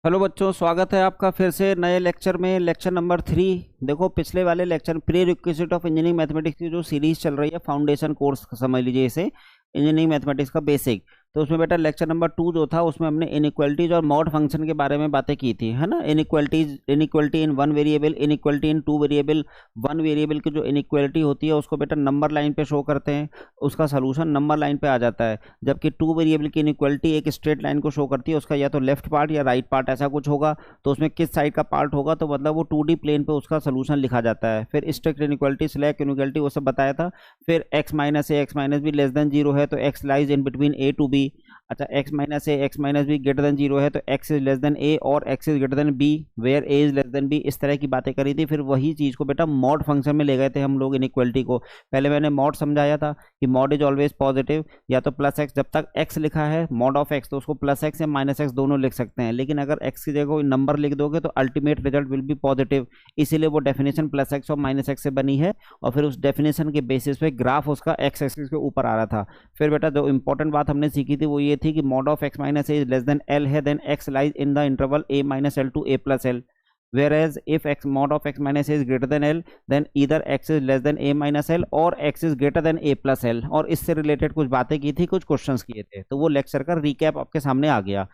Hello बच्चों, स्वागत है आपका फिर से नए लेक्चर में। Lecture number 3। देखो, पिछले वाले lecture pre requisite of engineering mathematics की जो सीरीज चल रही है, फाउंडेशन कोर्स समझ लीजिए इसे, इंजीनियरिंग मैथमेटिक्स का बेसिक। तो उसमें बेटा लेक्चर नंबर 2 जो था उसमें हमने इनइक्वालिटीज और मॉड फंक्शन के बारे में बातें की थी, है ना। Inequality in one variable, inequality in two variable. One variable की जो इनइक्वालिटी होती है उसको बेटा नंबर लाइन पे शो करते हैं, उसका सोल्यूशन नंबर लाइन पे आ जाता है। जबकि टू वेरिएबल की इनइक्वालिटी एक स्ट्रेट लाइन को शो करती है, उसका या तो लेफ्ट पार्ट या राइट पार्ट ऐसा कुछ होगा। तो उसमें किस साइड का पार्ट होगा तो मतलब वो 2D प्लेन पे उसका सोल्यूशन लिखा जाता है। फिर स्ट्रिक्ट इनइक्वालिटी, स्लैक इनइक्वालिटी, वो सब बताया था। फिर x minus a x minus b less than zero है तो x lies in between a to b। अच्छा, x minus a x minus b greater than zero है तो x is less than a और x is greater than b where a is less than b। इस तरह की बातें करी थी। फिर वही चीज को बेटा मॉड फंक्शन में ले गए थे हम लोग इनइक्वालिटी को। पहले मैंने मॉड समझाया था कि मॉड इज ऑलवेज पॉजिटिव, या तो प्लस एक्स, जब तक x लिखा है मॉड ऑफ x तो उसको प्लस एक्स या माइनस एक्स दोनों लिख सकते हैं। लेकिन अगर x की जगह कोई नंबर लिख दोगे तो ultimate result will be positive, इसीलिए वो डेफिनेशन प्लस एक्स और माइनस एक्स से बनी है। और फिर उस डेफिनेशन के बेसिस पे ग्राफ उसका एक्स एक्सिस के ऊपर आ रहा था। फिर बेटा जो इंपॉर्टेंट बात हमने सीखी थी वो ये थी कि mod of x minus a is less than l है, then x lies in the interval a minus l to a plus l. whereas if x mod of x minus a is greater than l then either x is less than a minus l और x is greater than a plus l। और इससे related कुछ बातें की थी, कुछ questions किए थे, तो वो लेक्चर का रिकैप आपके सामने आ गया।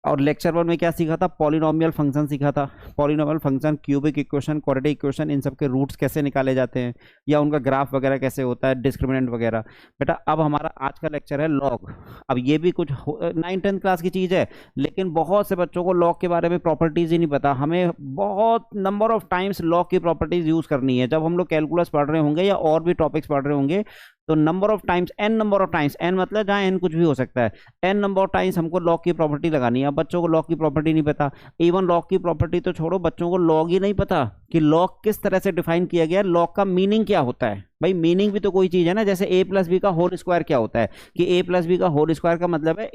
और लेक्चर 1 में क्या सीखा था? पॉलिनोमियल फंक्शन सीखा था। Polynomial function, cubic equation, quadratic equation, इन सब के रूट्स कैसे निकाले जाते हैं या उनका ग्राफ वगैरह कैसे होता है, डिस्क्रिमिनेंट वगैरह। बेटा अब हमारा आज का लेक्चर है लॉग। अब ये भी कुछ 9th-10th क्लास की चीज़ है, लेकिन बहुत से बच्चों को लॉग के बारे में प्रॉपर्टीज ही नहीं पता। हमें बहुत नंबर ऑफ टाइम्स लॉग की प्रॉपर्टीज यूज करनी है। जब हम लोग कैलकुलस पढ़ रहे होंगे या और भी टॉपिक्स पढ़ रहे होंगे तो number of times, n number of times, n मतलब जहाँ एन कुछ भी हो सकता है, एन नंबर ऑफ टाइम्स हमको लॉग की प्रॉपर्टी लगानी है। अब बच्चों को लॉग की प्रॉपर्टी नहीं पता। इवन लॉग की प्रॉपर्टी तो छोड़ो, बच्चों को लॉग ही नहीं पता कि लॉग किस तरह से डिफाइन किया गया है, लॉग का मीनिंग क्या होता है। भाई मीनिंग भी तो कोई चीज है ना। जैसे ए प्लस बी का होल स्क्वायर क्या होता है, कि ए प्लस बी का होल स्क्वायर का मतलब है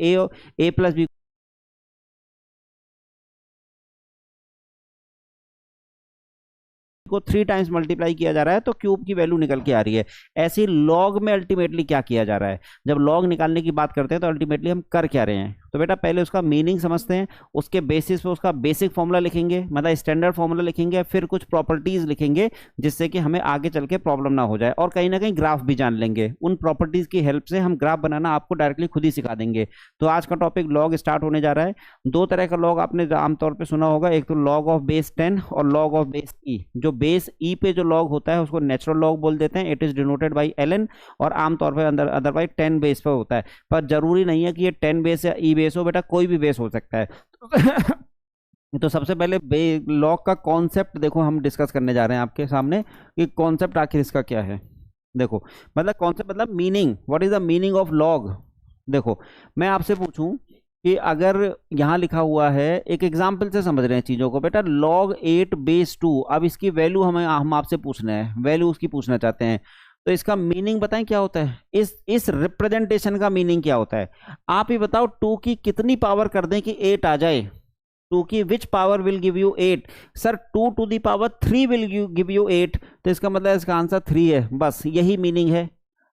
ए प्लस बी को 3 टाइम्स मल्टीप्लाई किया जा रहा है तो क्यूब की वैल्यू निकल के आ रही है। ऐसे लॉग में अल्टीमेटली क्या किया जा रहा है, जब लॉग निकालने की बात करते हैं तो अल्टीमेटली हम कर क्या रहे हैं। तो बेटा पहले उसका मीनिंग समझते हैं, उसके बेसिस पे उसका बेसिक फॉर्मूला लिखेंगे, मतलब स्टैंडर्ड फॉर्मूला लिखेंगे, फिर कुछ प्रॉपर्टीज लिखेंगे जिससे कि हमें आगे चल के प्रॉब्लम ना हो जाए, और कहीं ना कहीं ग्राफ भी जान लेंगे। उन प्रॉपर्टीज की हेल्प से हम ग्राफ बनाना आपको डायरेक्टली खुद ही सिखा देंगे। तो आज का टॉपिक लॉग स्टार्ट होने जा रहा है। दो तरह का लॉग आपने आमतौर पर सुना होगा, एक तो लॉग ऑफ बेस 10 और लॉग ऑफ बेस ई। जो बेस ई पे जो लॉग होता है उसको नेचुरल लॉग बोल देते हैं, it is denoted by ln, और आमतौर पर अंदर अदरवाइज 10 बेस पर होता है। पर जरूरी नहीं है कि ये 10 बेस या ई बेस हो, बेटा कोई भी बेस हो सकता है। तो सबसे पहले लॉग का कॉन्सेप्ट देखो हम डिस्कस करने जा रहे हैं आपके सामने कि कॉन्सेप्ट आखिर इसका क्या है। देखो मतलब कॉन्सेप्ट मतलब meaning, what is the meaning of log. देखो मैं आपसे पूछूं कि अगर यहाँ लिखा हुआ है, एक एग्जाम्पल से समझ रहे हैं चीज़ों को बेटा, log 8 बेस 2। अब इसकी वैल्यू हम आपसे पूछना है, वैल्यू उसकी पूछना चाहते हैं। तो इसका मीनिंग बताएं क्या होता है, इस रिप्रेजेंटेशन का मीनिंग क्या होता है। आप ही बताओ, 2 की कितनी पावर कर दें कि 8 आ जाए। 2 की which power will give you 8? Sir 2 to the power 3 will give you 8। तो इसका मतलब इसका आंसर 3 है, बस यही मीनिंग है।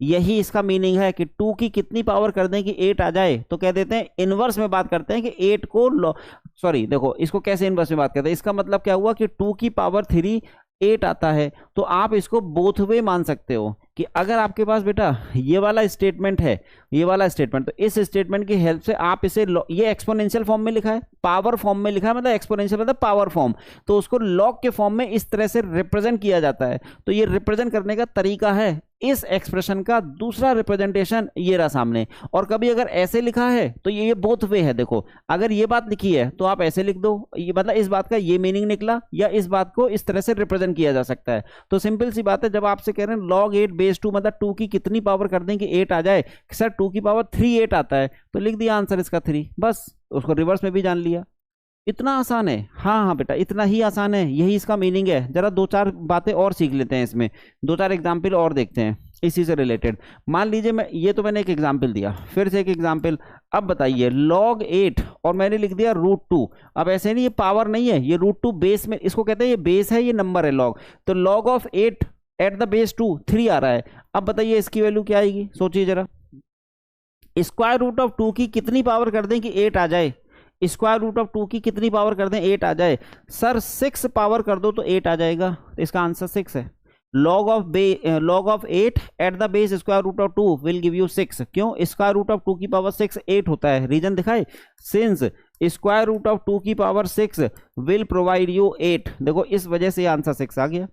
यही इसका मीनिंग है कि 2 की कितनी पावर कर दें कि 8 आ जाए। तो कह देते हैं इनवर्स में बात करते हैं कि 8 को सॉरी देखो इसको कैसे इनवर्स में बात करते हैं। इसका मतलब क्या हुआ कि 2 की पावर 3 8 आता है। तो आप इसको बोथ वे मान सकते हो कि अगर आपके पास बेटा ये वाला स्टेटमेंट है, ये वाला स्टेटमेंट, तो इस स्टेटमेंट की हेल्प से आप इसे, ये एक्सपोनेंशियल फॉर्म में लिखा है, पावर फॉर्म में लिखा है, मतलब एक्सपोनेंशियल मतलब पावर फॉर्म, तो उसको लॉग के फॉर्म में इस तरह से रिप्रेजेंट किया जाता है। तो ये रिप्रेजेंट करने का तरीका है। इस एक्सप्रेशन का दूसरा रिप्रेजेंटेशन ये रहा सामने। और कभी अगर ऐसे लिखा है तो ये बोथ वे है। देखो अगर ये बात लिखी है तो आप ऐसे लिख दो, ये मतलब इस बात का ये मीनिंग निकला, या इस बात को इस तरह से रिप्रेजेंट किया जा सकता है। तो सिंपल सी बात है, जब आपसे कह रहे हैं log 8 बेस 2 मतलब 2 की कितनी पावर कर दें कि 8 आ जाए, सर 2 की पावर 3 8 आता है, तो लिख दिया आंसर इसका 3, बस उसको रिवर्स में भी जान लिया। इतना आसान है। हाँ हाँ बेटा इतना ही आसान है, यही इसका मीनिंग है। जरा दो चार बातें और सीख लेते हैं, इसमें दो चार एग्जाम्पल और देखते हैं इसी से रिलेटेड। मान लीजिए मैं ये तो मैंने एक एग्जाम्पल दिया, फिर से एक एग्जाम्पल। अब बताइए log 8 और मैंने लिख दिया √2। अब ऐसे नहीं, ये पावर नहीं है, ये √2 बेस में, इसको कहते हैं ये बेस है, ये नंबर है log। तो log of 8 at the base 2 3 आ रहा है। अब बताइए इसकी वैल्यू क्या आएगी, सोचिए जरा। स्क्वायर रूट ऑफ 2 की कितनी पावर कर दें कि 8 आ जाए। स्क्वायर रूट ऑफ 2 की कितनी पावर कर दें 8 आ जाए। सर 6 पावर कर दो तो 8 आ जाएगा, तो इसका आंसर 6 है। Log of 8 at the base square root of 2 will give you 6। क्यों? स्क्वायर रूट ऑफ 2 की पावर 6 8 होता है। रीजन दिखाए, सिंस स्क्वायर रूट ऑफ 2 की पावर 6 विल प्रोवाइड यू 8। देखो इस वजह से आंसर 6 आ गया।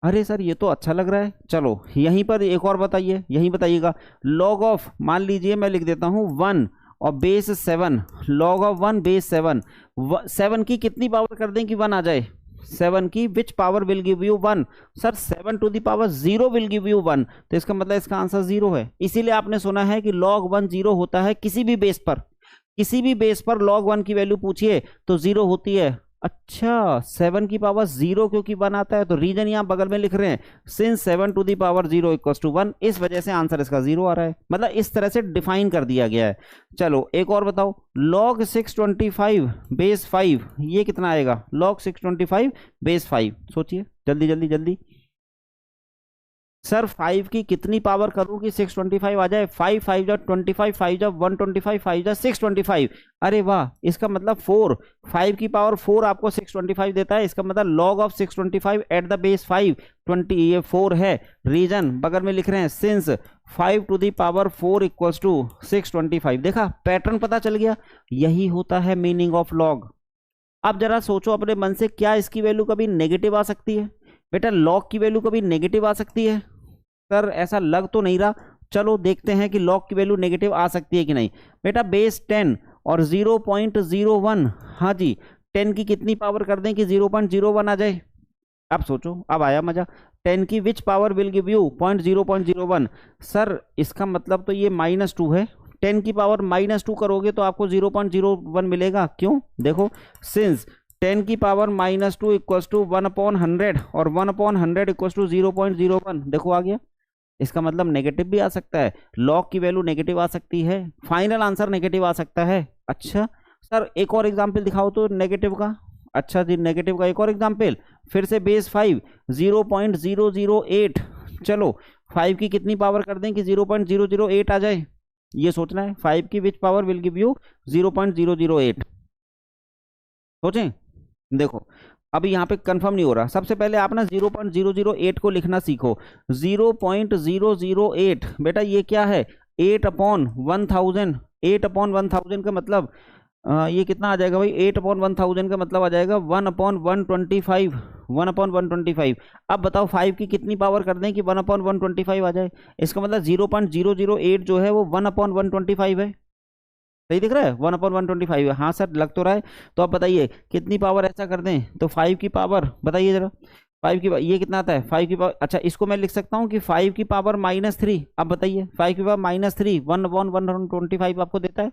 अरे सर ये तो अच्छा लग रहा है। चलो यहीं पर एक और बताइए, यहीं बताइएगा। लॉग ऑफ, मान लीजिए मैं लिख देता हूं 1 और बेस 7, लॉग ऑफ 1 बेस 7, 7 की कितनी पावर कर दें कि 1 आ जाए? 7 की which power will give you 1? Sir 7 to the power 0 will give you 1, तो इसका मतलब इसका आंसर 0 है। इसीलिए आपने सुना है कि log 1 0 होता है किसी भी बेस पर, किसी भी बेस पर log 1 की वैल्यू पूछिए तो 0 होती है। अच्छा 7 की पावर 0 क्योंकि 1 आता है, तो रीजन यहां बगल में लिख रहे हैं, since 7 to the power 0 equals to 1, इस वजह से आंसर इसका 0 आ रहा है। मतलब इस तरह से डिफाइन कर दिया गया है। चलो एक और बताओ, log 625 बेस 5, ये कितना आएगा? log 625 बेस 5, सोचिए जल्दी जल्दी जल्दी। सर 5 की कितनी पावर करूं कि 625 आ जाए? 5 5 जा 25, 5 जा 125, 5 जा 625। अरे वाह, इसका मतलब 4, 5 की पावर 4 आपको 625 देता है। इसका मतलब log of 625 eight the base 5 20, ये 4 है। रीजन बगल में लिख रहे हैं, since 5 to the power 4 equals to 625। देखा, पैटर्न पता चल गया। यही होता है मीनिंग ऑफ लॉग। अब जरा सोचो अपने मन से, क्या इसकी वैल्यू कभी नेगेटिव आ सकती है? बेटा लॉग की वैल्यू कभी नेगेटिव आ सकती है? सर ऐसा लग तो नहीं रहा। चलो देखते हैं कि लॉग की वैल्यू नेगेटिव आ सकती है कि नहीं। बेटा बेस 10 और 0.01, हाँ जी 10 की कितनी पावर कर दें कि 0.01 आ जाए? अब सोचो, अब आया मजा। 10 की which power will give you 0.01? Sir इसका मतलब तो ये -2 है। 10 की पावर -2 करोगे तो आपको 0.01 मिलेगा। क्यों? देखो, सिंस 10 की पावर -2 इक्वल्स टू 1/100 और 1/100 इक्वल्स टू 0.01। देखो आ गया। इसका मतलब नेगेटिव भी आ सकता है, लॉग की वैल्यू नेगेटिव आ सकती है, फाइनल आंसर नेगेटिव आ सकता है। अच्छा सर एक और एग्जांपल दिखाओ तो नेगेटिव का। अच्छा जी नेगेटिव का एक और एग्जांपल, फिर से बेस 5 0.008। चलो 5 की कितनी पावर कर दें कि 0.008 आ जाए? ये सोचना है, 5 की which power will give you 0.008। सोचें, देखो अभी यहाँ पे कंफर्म नहीं हो रहा। सबसे पहले आप ना 0.008 को लिखना सीखो। 0.008 बेटा ये क्या है? 8/1000। 8/1000 का मतलब ये कितना आ जाएगा भाई? 8/1000 का मतलब आ जाएगा 1/125। 1/125। अब बताओ 5 की कितनी पावर कर दें कि 1/125 आ जाए? इसका मतलब 0.008 जो है वो 1/125 है। सही दिख रहा है? 1/125 है। हाँ सर लग तो रहा है। तो अब बताइए कितनी पावर ऐसा कर दें तो 5 की पावर बताइए जरा। 5 की ये कितना आता है? 5 की पावर, अच्छा इसको मैं लिख सकता हूँ कि 5 की पावर -3। अब बताइए 5 की पावर -3 1/125 आपको देता है?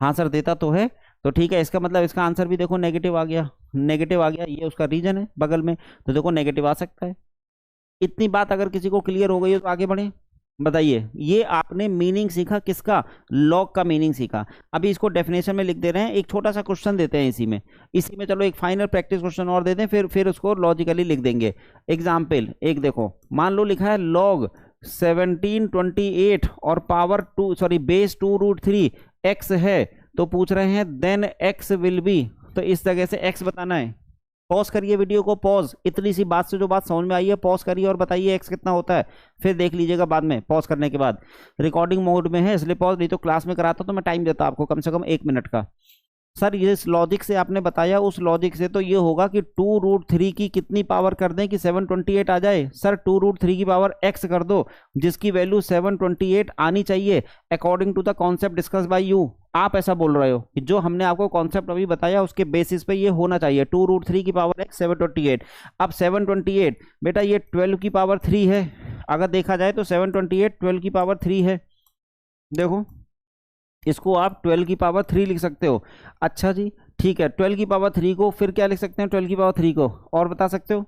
हाँ सर देता तो है। तो ठीक है, इसका मतलब इसका आंसर भी देखो नेगेटिव आ गया। नेगेटिव आ गया, ये उसका रीजन है बगल में, तो देखो नेगेटिव आ सकता है। इतनी बात अगर किसी को क्लियर हो गई है तो आगे बढ़े। बताइए, ये आपने मीनिंग सीखा किसका? लॉग का मीनिंग सीखा। अभी इसको डेफिनेशन में लिख दे रहे हैं। एक छोटा सा क्वेश्चन देते हैं इसी में चलो एक फाइनल प्रैक्टिस क्वेश्चन और दे दें, फिर उसको लॉजिकली लिख देंगे। एग्जाम्पल एक देखो, मान लो लिखा है लॉग 1728 और पावर 2 सॉरी बेस 2√3 x है, तो पूछ रहे हैं देन x विल बी। तो इस जगह से x बताना है। पॉज करिए वीडियो को, पॉज। इतनी सी बात से जो बात समझ में आई है पॉज करिए और बताइए x कितना होता है, फिर देख लीजिएगा बाद में। पॉज करने के बाद रिकॉर्डिंग मोड में है इसलिए पॉज, नहीं तो क्लास में कराता तो मैं टाइम देता आपको कम से कम 1 मिनट का। सर ये इस लॉजिक से आपने बताया, उस लॉजिक से तो ये होगा कि 2√3 की कितनी पावर कर दें कि 728 आ जाए? सर 2√3 की पावर x कर दो जिसकी वैल्यू 728 आनी चाहिए according to the concept discuss by you. आप ऐसा बोल रहे हो कि जो हमने आपको कॉन्सेप्ट अभी बताया उसके बेसिस पे ये होना चाहिए। 2√3 की पावर x 728। अब 728 बेटा ये 12 की पावर 3 है। अगर देखा जाए तो 728 12 की पावर 3 है। देखो इसको आप 12 की पावर 3 लिख सकते हो। अच्छा जी ठीक है, 12 की पावर 3 को फिर क्या लिख सकते हैं? 12 की पावर 3 को और बता सकते हो?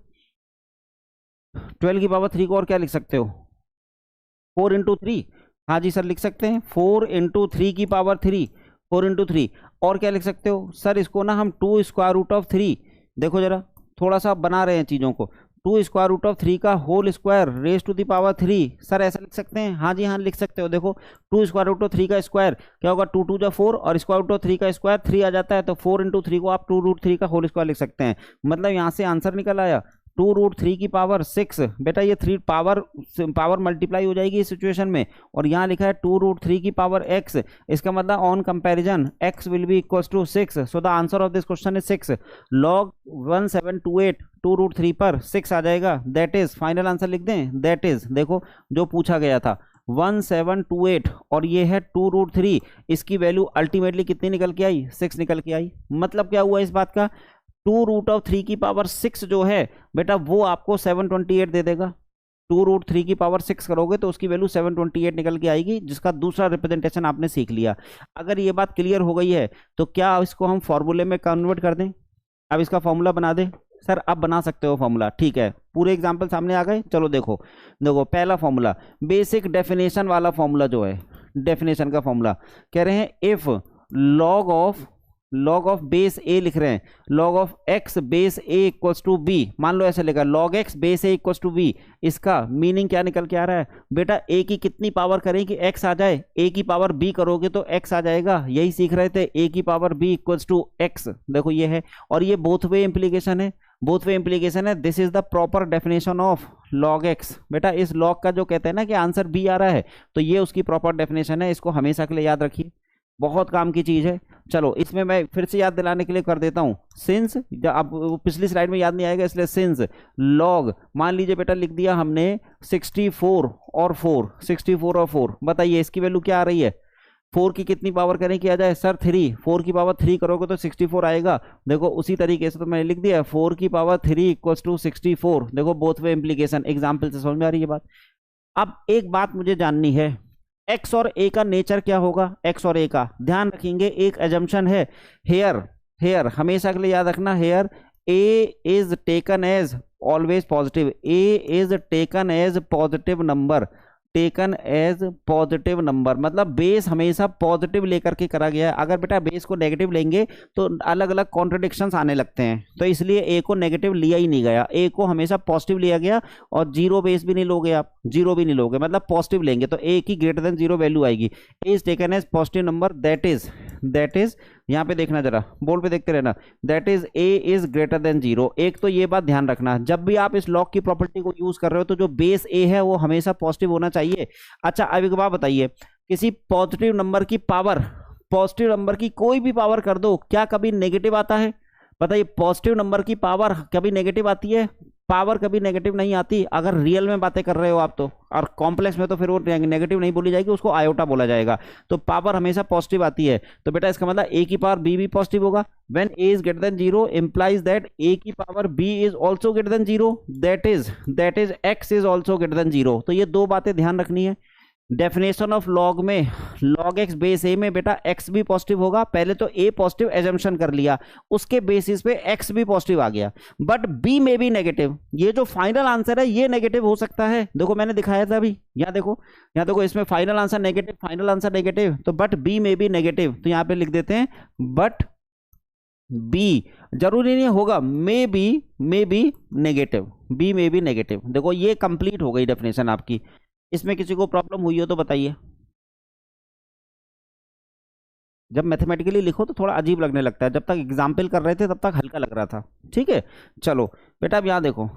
12 की पावर 3 को और क्या लिख सकते हो? 4 × 3। हाँ जी सर लिख सकते हैं 4 × 3 की पावर 3। 4 × 3 और क्या लिख सकते हो? सर इसको ना हम 2 √3। देखो जरा थोड़ा सा बना रहे हैं चीज़ों को। टू स्क्वायर रूट ऑफ 3 का whole square raise to the power 3। Sir ऐसा लिख सकते हैं? हाँ जी हाँ लिख सकते हो। देखो टू स्क्वायर रूट ऑफ 3 का स्क्वायर क्या होगा, 2 2 जा 4 और स्क्वायर रूट ऑफ 3 का स्क्वायर 3 आ जाता है, तो 4 इंटू 3 को आप 2 रूट 3 का होल स्क्वायर लिख सकते हैं। मतलब यहाँ से आंसर निकल आया 2 रूट 3 की पावर 6। बेटा ये 3 पावर मल्टीप्लाई हो जाएगी इस सिचुएशन में, और यहाँ लिखा है 2 रूट 3 की पावर x। इसका मतलब on comparison x will be equal to 6। So the answer of this question is 6। log 1728 2 root 3 पर 6 आ जाएगा। दैट इज फाइनल आंसर लिख दें। दैट इज देखो जो पूछा गया था 1728 और ये है 2 रूट 3, इसकी वैल्यू अल्टीमेटली कितनी निकल के आई, 6 निकल के आई। मतलब क्या हुआ इस बात का, 2 रूट ऑफ 3 की पावर 6 जो है बेटा वो आपको 728 दे देगा। 2 रूट 3 की पावर 6 करोगे तो उसकी वैल्यू 728 निकल के आएगी, जिसका दूसरा रिप्रेजेंटेशन आपने सीख लिया। अगर ये बात क्लियर हो गई है तो क्या इसको हम फॉर्मूले में कन्वर्ट कर दें? अब इसका फॉर्मूला बना दें? सर आप बना सकते हो फॉर्मूला, ठीक है। पूरे एग्जाम्पल सामने आ गए, चलो देखो पहला फॉर्मूला बेसिक डेफिनेशन वाला फॉर्मूला जो है, डेफिनेशन का फॉर्मूला कह रहे हैं if log of base a लिख रहे हैं, log of x base a equals to b. मान लो ऐसे लिखा log x base a equals to b. इसका मीनिंग क्या निकल के आ रहा है बेटा, ए की कितनी पावर करें कि एक्स आ जाए, ए की पावर बी करोगे तो एक्स आ जाएगा। यही सीख रहे थे, ए की power b equals to x. देखो ये है, और ये बोथ वे इंप्लीकेशन है, बोथ वे इंप्लीकेशन है। This is the proper definition of log x. बेटा इस लॉग का जो कहते हैं ना कि आंसर बी आ रहा है, तो ये उसकी प्रॉपर डेफिनेशन है। इसको हमेशा के लिए याद रखिए, बहुत काम की चीज है। चलो इसमें मैं फिर से याद दिलाने के लिए कर देता हूं। सिंस, अब पिछली स्लाइड में याद नहीं आएगा इसलिए सिंस लॉग, मान लीजिए बेटा लिख दिया हमने 64 और 4, 64 और 4। बताइए इसकी वैल्यू क्या आ रही है, 4 की कितनी पावर करें किया जाए सर 3, 4 की पावर 3 करोगे तो 64 आएगा। देखो उसी तरीके से तो मैंने लिख दिया 4 की पावर 3 इक्वल्स टू 64। देखो बोथ वे इंप्लीकेशन, एग्जाम्पल से समझ में आ रही है बात। अब एक बात मुझे जाननी है, एक्स और ए का नेचर क्या होगा, एक्स और ए का ध्यान रखेंगे। एक एजम्पशन है हेयर हमेशा के लिए याद रखना, here a is taken as always positive, a is taken as positive number, taken as positive number, मतलब बेस हमेशा पॉजिटिव लेकर के करा गया है। अगर बेटा बेस को नेगेटिव लेंगे तो अलग अलग कॉन्ट्रडिक्शंस आने लगते हैं, तो इसलिए ए को नेगेटिव लिया ही नहीं गया, ए को हमेशा पॉजिटिव लिया गया। और जीरो बेस भी नहीं लोगे आप, जीरो भी नहीं लोगे, मतलब पॉजिटिव लेंगे तो ए की ग्रेटर देन जीरो वैल्यू आएगी। A is taken as positive number, that is यहाँ पे देखना, जरा बोर्ड पे देखते रहना, that is a is greater than zero. एक तो ये बात ध्यान रखना, जब भी आप इस लॉग की प्रॉपर्टी को यूज कर रहे हो तो जो बेस ए है वो हमेशा पॉजिटिव होना चाहिए। अच्छा अब एक बात बताइए, किसी पॉजिटिव नंबर की पावर, पॉजिटिव नंबर की कोई भी पावर कर दो, क्या कभी नेगेटिव आता है? बताइए पॉजिटिव नंबर की पावर कभी नेगेटिव आती है? पावर कभी नेगेटिव नहीं आती। अगर रियल में बातें कर रहे हो आप तो, और कॉम्प्लेक्स में तो फिर वो नेगेटिव नहीं बोली जाएगी, उसको आयोटा बोला जाएगा। तो पावर हमेशा पॉजिटिव आती है, तो बेटा इसका मतलब ए की पावर बी भी पॉजिटिव होगा। When a is greater than zero implies that a की power b is also greater than zero, that is x is also greater than zero. तो ये दो बातें ध्यान रखनी है। डेफिनेशन ऑफ लॉग में, लॉग एक्स बेस ए में बेटा एक्स भी पॉजिटिव होगा। पहले तो ए पॉजिटिव एजम्पशन कर लिया, उसके बेसिस पे एक्स भी पॉजिटिव आ गया, बट बी में भी नेगेटिव। ये जो फाइनल आंसर है ये नेगेटिव हो सकता है। देखो मैंने दिखाया था अभी, यहाँ देखो इसमें final answer negative, final answer negative, तो बट बी में भी नेगेटिव। तो यहाँ पे लिख देते हैं बट बी, जरूरी नहीं होगा, मे बी नेगेटिव, बी में भी नेगेटिव। देखो ये कंप्लीट हो गई डेफिनेशन आपकी। इसमें किसी को प्रॉब्लम हुई हो तो बताइए। जब मैथमेटिकली लिखो तो थोड़ा अजीब लगने लगता है, जब तक एग्जाम्पल कर रहे थे तब तक हल्का लग रहा था। ठीक है चलो बेटा अब यहाँ देखो,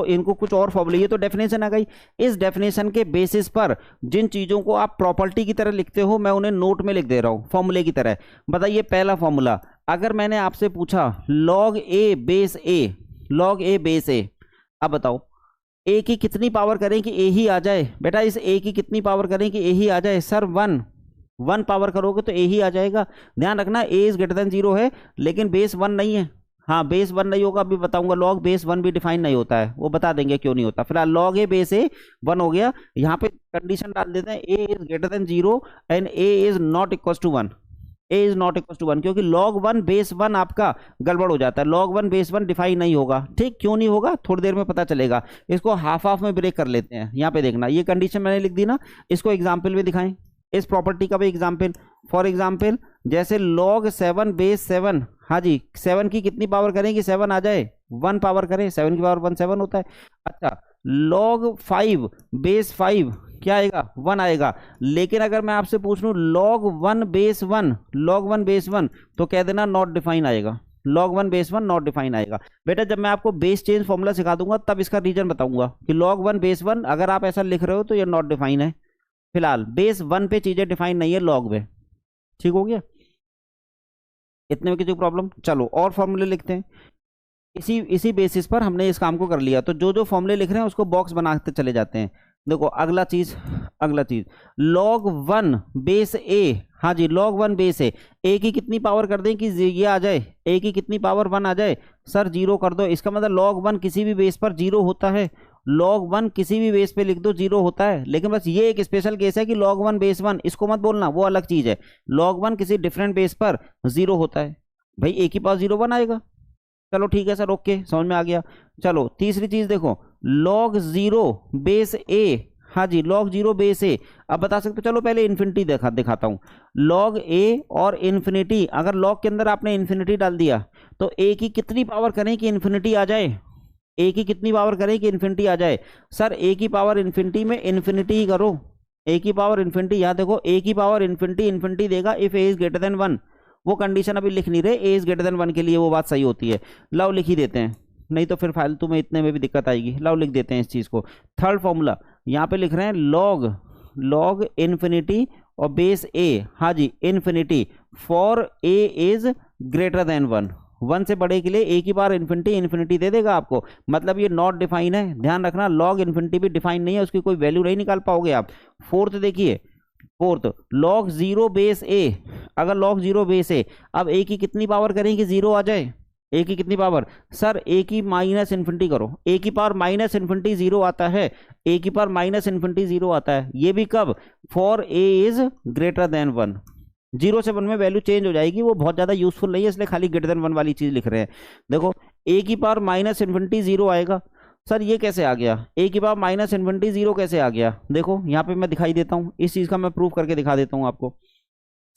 इनको कुछ और फॉर्मूले, ये तो डेफिनेशन आ गई। इस डेफिनेशन के बेसिस पर जिन चीज़ों को आप प्रॉपर्टी की तरह लिखते हो मैं उन्हें नोट में लिख दे रहा हूँ फॉर्मूले की तरह। बताइए पहला फॉर्मूला, अगर मैंने आपसे पूछा log A base a, log A base ए, अब बताओ ए की कितनी पावर करें कि ए ही आ जाए? बेटा इस ए की कितनी पावर करें कि ए ही आ जाए? सर 1 पावर करोगे तो ए ही आ जाएगा। ध्यान रखना ए इज ग्रेटर देन जीरो है, लेकिन बेस 1 नहीं है। हाँ बेस 1 नहीं होगा, अभी बताऊंगा। लॉग बेस 1 भी डिफाइन नहीं होता है, वो बता देंगे क्यों नहीं होता। फिलहाल लॉग ए बेस ए 1 हो गया। यहाँ पे कंडीशन डाल देते हैं a is greater than zero and a is not equal to 1, a is not equal to 1, क्योंकि log 1 बेस 1 आपका गड़बड़ हो जाता है। log 1 बेस 1 डिफाइन नहीं होगा। ठीक, क्यों नहीं होगा थोड़ी देर में पता चलेगा। इसको हाफ में ब्रेक कर लेते हैं। यहाँ पे देखना, ये कंडीशन मैंने लिख दी ना, इसको एग्जाम्पल में दिखाएं, इस प्रॉपर्टी का भी एग्जाम्पल। फॉर एग्जाम्पल जैसे log 7 बेस 7, हाँ जी 7 की कितनी पावर करें कि 7 आ जाए? 1 पावर करें, 7 की पावर 1 7 होता है। अच्छा, log 5 बेस 5 क्या आएगा, 1 आएगा। लेकिन अगर मैं आपसे पूछ लूं log 1 बेस 1, log 1 बेस 1, तो कह देना नॉट डिफाइन आएगा, log 1 बेस 1 नॉट डिफाइन आएगा। बेटा जब मैं आपको बेस चेंज फॉर्मूला सिखा दूंगा तब इसका रीजन बताऊंगा कि log 1 बेस 1 अगर आप ऐसा लिख रहे हो तो ये नॉट डिफाइन है। फिलहाल बेस 1 पे चीजें डिफाइन नहीं है, log में। ठीक हो गया, इतने में किसी प्रॉब्लम। चलो और फॉर्मूले लिखते हैं। इसी बेसिस पर हमने इस काम को कर लिया, तो जो जो फॉर्मूले लिख रहे हैं उसको बॉक्स बनाते चले जाते हैं। देखो अगला चीज log 1 बेस a, हाँ जी log 1 बेस a की कितनी पावर कर दें कि ये आ जाए, a की कितनी पावर 1 आ जाए, सर 0 कर दो। इसका मतलब log 1 किसी भी बेस पर 0 होता है, log 1 किसी भी बेस पे लिख दो 0 होता है। लेकिन बस ये एक स्पेशल केस है कि log 1 बेस 1, इसको मत बोलना, वो अलग चीज है। log 1 किसी डिफरेंट बेस पर 0 होता है, भाई a की पावर 0 1 आएगा। चलो ठीक है सर, ओके, समझ में आ गया। चलो तीसरी चीज देखो, log 0 बेस a, हाँ जी log 0 बेस a। अब बता सकते हो, चलो पहले इन्फिनिटी दिखाता हूं। log a और इन्फिनिटी, अगर log के अंदर आपने इन्फिनिटी डाल दिया तो a की कितनी पावर करें कि इन्फिनिटी आ जाए, a की कितनी पावर करें कि इन्फिनिटी आ जाए। सर a की पावर इन्फिनिटी में इन्फिनिटी ही करो, a की पावर इन्फिनिटी। यहां देखो a की पावर इन्फिनिटी देगा if a is greater than 1। वो कंडीशन अभी लिख नहीं रहे, a इज ग्रेटर देन 1 के लिए वो बात सही होती है। लाओ लिख ही देते हैं, नहीं तो फिर फालतू में इतने में भी दिक्कत आएगी। लाओ लिख देते हैं इस चीज को। थर्ड फॉर्मूला यहाँ पे लिख रहे हैं log इन्फिनिटी और बेस a, हाँ जी infinity, for a is greater than 1। 1 से बड़े के लिए a की पावर इन्फिनिटी दे देगा आपको, मतलब ये नॉट डिफाइन है। ध्यान रखना log इन्फिनिटी भी डिफाइन नहीं है, उसकी कोई वैल्यू नहीं निकाल पाओगे आप। फोर्थ देखिए, log 0 बेस a, अगर log 0 बेस a, अब a की कितनी पावर करें कि 0 आ जाए, a की कितनी पावर, सर a की माइनस इन्फिनिटी करो, a की पावर माइनस इन्फिनिटी 0 आता है, a की पावर माइनस इन्फिनिटी 0 आता है। ये भी कब, for a is greater than 1। 0 से 1 में वैल्यू चेंज हो जाएगी, वो बहुत ज्यादा यूजफुल नहीं है, इसलिए खाली ग्रेटर देन 1 वाली चीज लिख रहे हैं। देखो a की पावर माइनस इन्फिनिटी 0 आएगा, सर ये कैसे आ गया, a की पावर माइनस इन्फिनिटी 0 कैसे आ गया। देखो यहाँ पे मैं दिखाई देता हूँ, इस चीज का मैं प्रूफ करके दिखा देता हूँ आपको।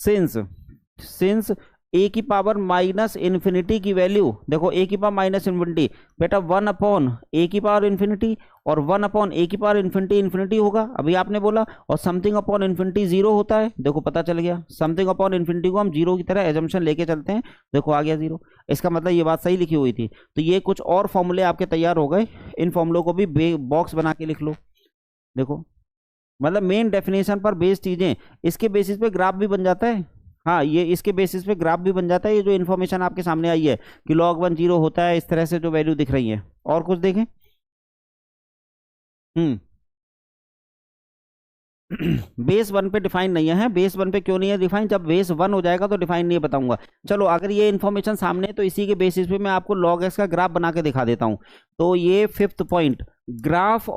सिंस a की पावर माइनस इन्फिनिटी की वैल्यू, देखो a की पावर माइनस इन्फिनिटी, बेटा 1 अपॉन a की पावर इन्फिनिटी, और 1 अपॉन a की पावर इन्फिनिटी होगा, अभी आपने बोला, और समथिंग अपॉन इन्फिनिटी 0 होता है। देखो पता चल गया, समथिंग अपॉन इन्फिनिटी को हम 0 की तरह एजम्पशन लेके चलते हैं, देखो आ गया 0। इसका मतलब ये बात सही लिखी हुई थी। तो ये कुछ और फॉर्मूले आपके तैयार हो गए, इन फॉर्मूलों को भी बॉक्स बना के लिख लो। देखो मतलब मेन डेफिनेशन पर बेस्ड चीजें, इसके बेसिस पे ग्राफ भी बन जाता है। हाँ ये इसके बेसिस पे ग्राफ भी बन जाता है। ये जो इन्फॉर्मेशन आपके सामने आई है कि log 1 0 होता है, इस तरह से जो वैल्यू दिख रही है। और कुछ देखें, बेस 1 पे डिफाइन नहीं है, बेस 1 पे क्यों नहीं है डिफाइन, जब बेस 1 हो जाएगा तो डिफाइन नहीं बताऊंगा। चलो अगर ये इन्फॉर्मेशन सामने है तो इसी के बेसिस पे मैं आपको log x का ग्राफ बना के दिखा देता हूं। तो ये 5th point, graph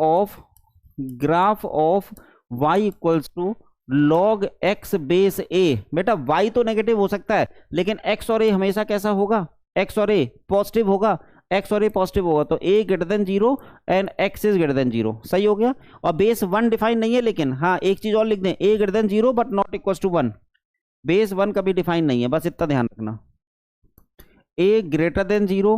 of y equals to log x base a। बेटा y तो नेगेटिव हो सकता है, लेकिन x और a हमेशा कैसा होगा, x और a पॉजिटिव होगा, x और a पॉजिटिव होगा, तो a greater than 0 and x is greater than 0। सही हो गया। और बेस 1 डिफाइन नहीं है, लेकिन हाँ एक चीज और लिख दें, a greater than 0 but not equal to 1। Base 1 कभी डिफाइन नहीं है, बस इतना ध्यान रखना। a greater than 0,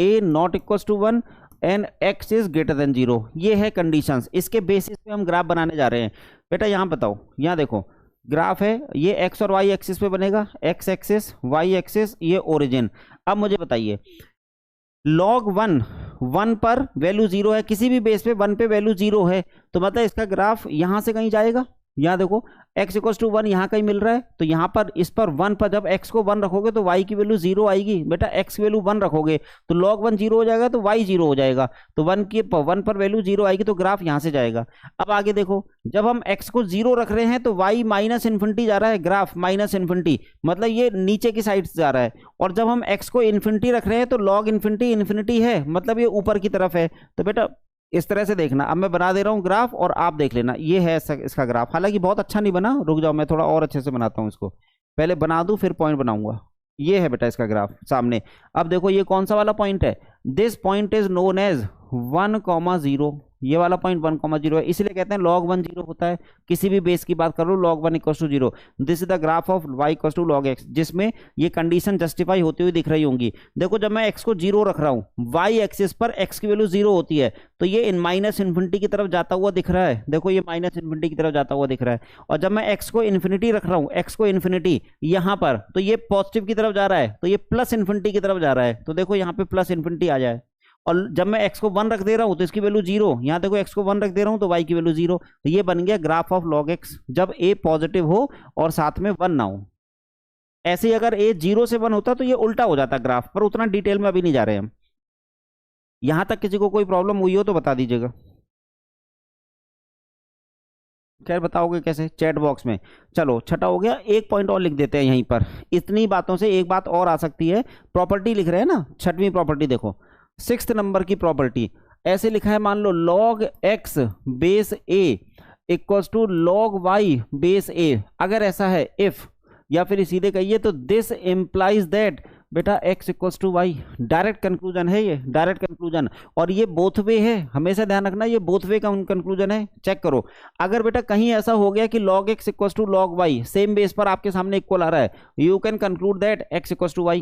a not equal to 1 and x is greater than 0, ये है कंडीशंस। इसके बेसिस पे हम ग्राफ बनाने जा रहे हैं। बेटा यहाँ बताओ, यहाँ देखो ग्राफ है, ये x और y एक्सिस पे बनेगा, x एक्सिस y एक्सिस, ये ओरिजिन। अब मुझे बताइए log 1 पर वैल्यू 0 है, किसी भी बेस पे 1 पे वैल्यू 0 है, तो मतलब इसका ग्राफ यहां से कहीं जाएगा। यहाँ देखो x इक्वल टू 1 यहाँ कहीं मिल रहा है, तो यहाँ पर इस पर 1 पर जब x को 1 रखोगे तो y की वैल्यू 0 आएगी। बेटा x की वैल्यू 1 रखोगे तो log 1 0 हो जाएगा, तो y 0 हो जाएगा, तो 1 पर वैल्यू 0 आएगी, तो ग्राफ यहाँ से जाएगा। अब आगे देखो, जब हम x को 0 रख रहे हैं तो y माइनस इन्फिनिटी जा रहा है, ग्राफ माइनस इन्फिनिटी, मतलब ये नीचे की साइड से जा रहा है। और जब हम x को इन्फिनिटी रख रहे हैं तो log इन्फिनिटी है, मतलब ये ऊपर की तरफ है। तो बेटा इस तरह से देखना। अब मैं बना दे रहा हूं ग्राफ और आप देख लेना, ये है इसका ग्राफ। हालांकि बहुत अच्छा नहीं बना, रुक जाओ मैं थोड़ा और अच्छे से बनाता हूं इसको, पहले बना दूं फिर पॉइंट बनाऊंगा। ये है बेटा इसका ग्राफ सामने। अब देखो ये कौन सा वाला पॉइंट है, this point is known as 1,0, ये वाला पॉइंट 1,0 है, इसलिए कहते हैं log 1 0 होता है। किसी भी बेस की बात कर लो log 1 = 0। This is the graph of y = log x, जिसमें ये कंडीशन जस्टिफाई होती हुई दिख रही होंगी। देखो जब मैं x को 0 रख रहा हूं, y एक्सिस पर x की वैल्यू 0 होती है, तो ये इन -∞ की तरफ जाता हुआ दिख रहा है। देखो ये -∞ की तरफ जाता हुआ दिख रहा है। और जब मैं x को इन्फिनिटी रख रहा हूं, x को इन्फिनिटी यहां पर, तो ये पॉजिटिव की तरफ जा रहा है, तो ये +∞ की तरफ जा रहा है। तो देखो यहाँ पे +∞ आ जाए। और जब मैं x को 1 रख दे रहा हूं तो इसकी वैल्यू 0, यहां देखो x को 1 रख दे रहा हूं तो y की वैल्यू 0। तो ये बन गया ग्राफ ऑफ log x, जब a पॉजिटिव हो और साथ में 1 ना हो। ऐसे ही अगर a 0 से 1 होता तो ये उल्टा हो जाता ग्राफ, पर उतना डिटेल में अभी नहीं जा रहे हम। यहां तक किसी को कोई प्रॉब्लम हुई हो तो बता दीजिएगा। खैर बताओगे कैसे, चैट बॉक्स में। चलो छठा हो गया, एक पॉइंट और लिख देते हैं यहीं पर। इतनी बातों से एक बात और आ सकती है, प्रॉपर्टी लिख रहे हैं ना, छठवीं प्रॉपर्टी देखो, 6th नंबर की प्रॉपर्टी ऐसे लिखा है, मान लो log x base a = log y base a। अगर ऐसा है इफ, या फिर सीधे कहिए तो दिस इंप्लाइज दैट बेटा x = y। डायरेक्ट कंक्लूजन है ये, डायरेक्ट कंक्लूजन। और ये बोथ वे है, हमेशा ध्यान रखना ये बोथ वे का कंक्लूजन है। चेक करो, अगर बेटा कहीं ऐसा हो गया कि log x = log y same base पर आपके सामने इक्वल आ रहा है, you can conclude that x = y।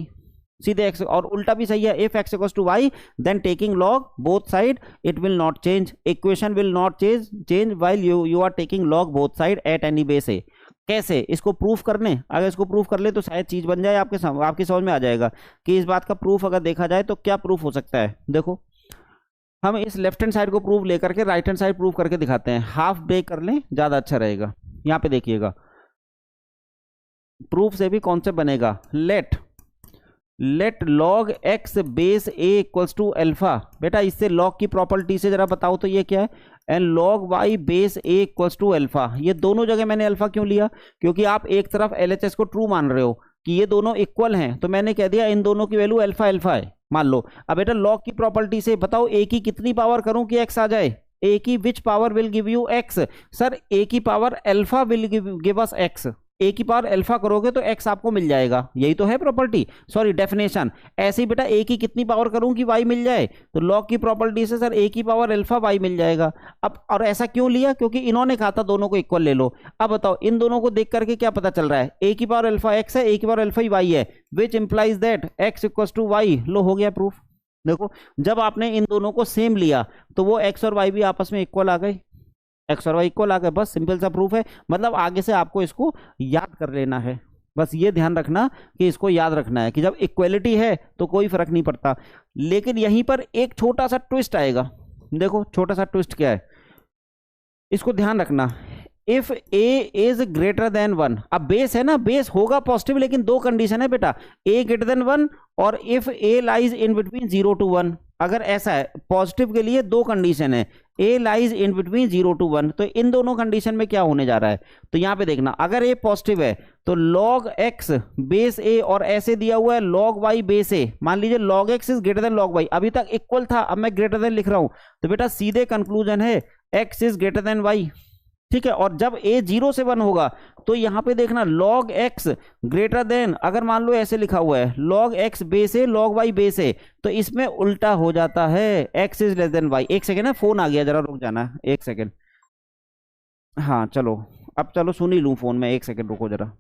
सीधे x, और उल्टा भी सही है, if x = y then taking log both side it will not change, equation will not change while you are taking log both side at any base a. कैसे इसको proof करने, अगर इसको प्रूफ कर ले तो शायद चीज बन जाए आपकी समझ में आ जाएगा कि इस बात का प्रूफ अगर देखा जाए तो क्या प्रूफ हो सकता है। देखो हम इस लेफ्ट हैंड साइड को प्रूफ लेकर के राइट हैंड साइड प्रूफ करके दिखाते हैं। हाफ ब्रेक कर लें, ज्यादा अच्छा रहेगा। यहाँ पे देखिएगा प्रूफ से भी कॉन्सेप्ट बनेगा, let log x base a = alpha. बेटा इससे log की प्रॉपर्टी से जरा बताओ तो ये क्या है, and log y base a = alpha. ये दोनों जगह मैंने अल्फा क्यों लिया, क्योंकि आप एक तरफ LHS को ट्रू मान रहे हो कि ये दोनों इक्वल हैं, तो मैंने कह दिया इन दोनों की वैल्यू अल्फा अल्फा है, मान लो। अब बेटा log की प्रॉपर्टी से बताओ a की कितनी पावर करूं कि x आ जाए, a की which power will give you x। Sir a की power alpha will give us x, a की पावर अल्फा करोगे तो x आपको मिल जाएगा, यही तो है प्रॉपर्टी, सॉरी डेफिनेशन। ऐसे ही बेटा a की कितनी पावर करूं कि y मिल जाए, तो log की प्रॉपर्टी से सर a की पावर अल्फा y मिल जाएगा। अब और ऐसा क्यों लिया, क्योंकि इन्होंने कहा था दोनों को इक्वल ले लो। अब बताओ इन दोनों को देख करके क्या पता चल रहा है, a की पावर अल्फा x है, a की पावर अल्फा y है, विच इंप्लाइज दैट x = y। लो हो गया प्रूफ। देखो जब आपने इन दोनों को सेम लिया तो वो x और y भी आपस में इक्वल आ गए, x और y इक्वल आ गए, बस सिंपल सा प्रूफ है। मतलब आगे से आपको इसको याद कर लेना है, बस ये ध्यान रखना कि इसको याद रखना है कि जब इक्वलिटी है तो कोई फर्क नहीं पड़ता। लेकिन यहीं पर एक छोटा सा ट्विस्ट आएगा, देखो छोटा सा ट्विस्ट क्या है, इसको ध्यान रखना। If a is greater than 1, अब बेस है ना, बेस होगा पॉजिटिव, लेकिन दो कंडीशन है बेटा, a ग्रेटर देन 1 और if a lies in between 0 to 1। अगर ऐसा है पॉजिटिव के लिए दो कंडीशन है, a lies in between 0 to 1, तो इन दोनों कंडीशन में क्या होने जा रहा है, तो यहां पे देखना, अगर a पॉजिटिव है तो log x बेस a, और ऐसे दिया हुआ है log y बेस a, मान लीजिए log x is greater then log y, अभी तक इक्वल था, अब मैं ग्रेटर देन लिख रहा हूं, तो बेटा सीधे कंक्लूजन है x is greater then y, ठीक है। और जब a 0 से 1 होगा तो यहां पे देखना log x ग्रेटर देन, अगर मान लो ऐसे लिखा हुआ है log x base a log y base a, तो इसमें उल्टा हो जाता है, x is less then y। एक सेकेंड है, फोन आ गया, जरा रुक जाना एक सेकेंड। हाँ चलो अब चलो सुन ही लूं फोन में, एक सेकेंड रुको जरा।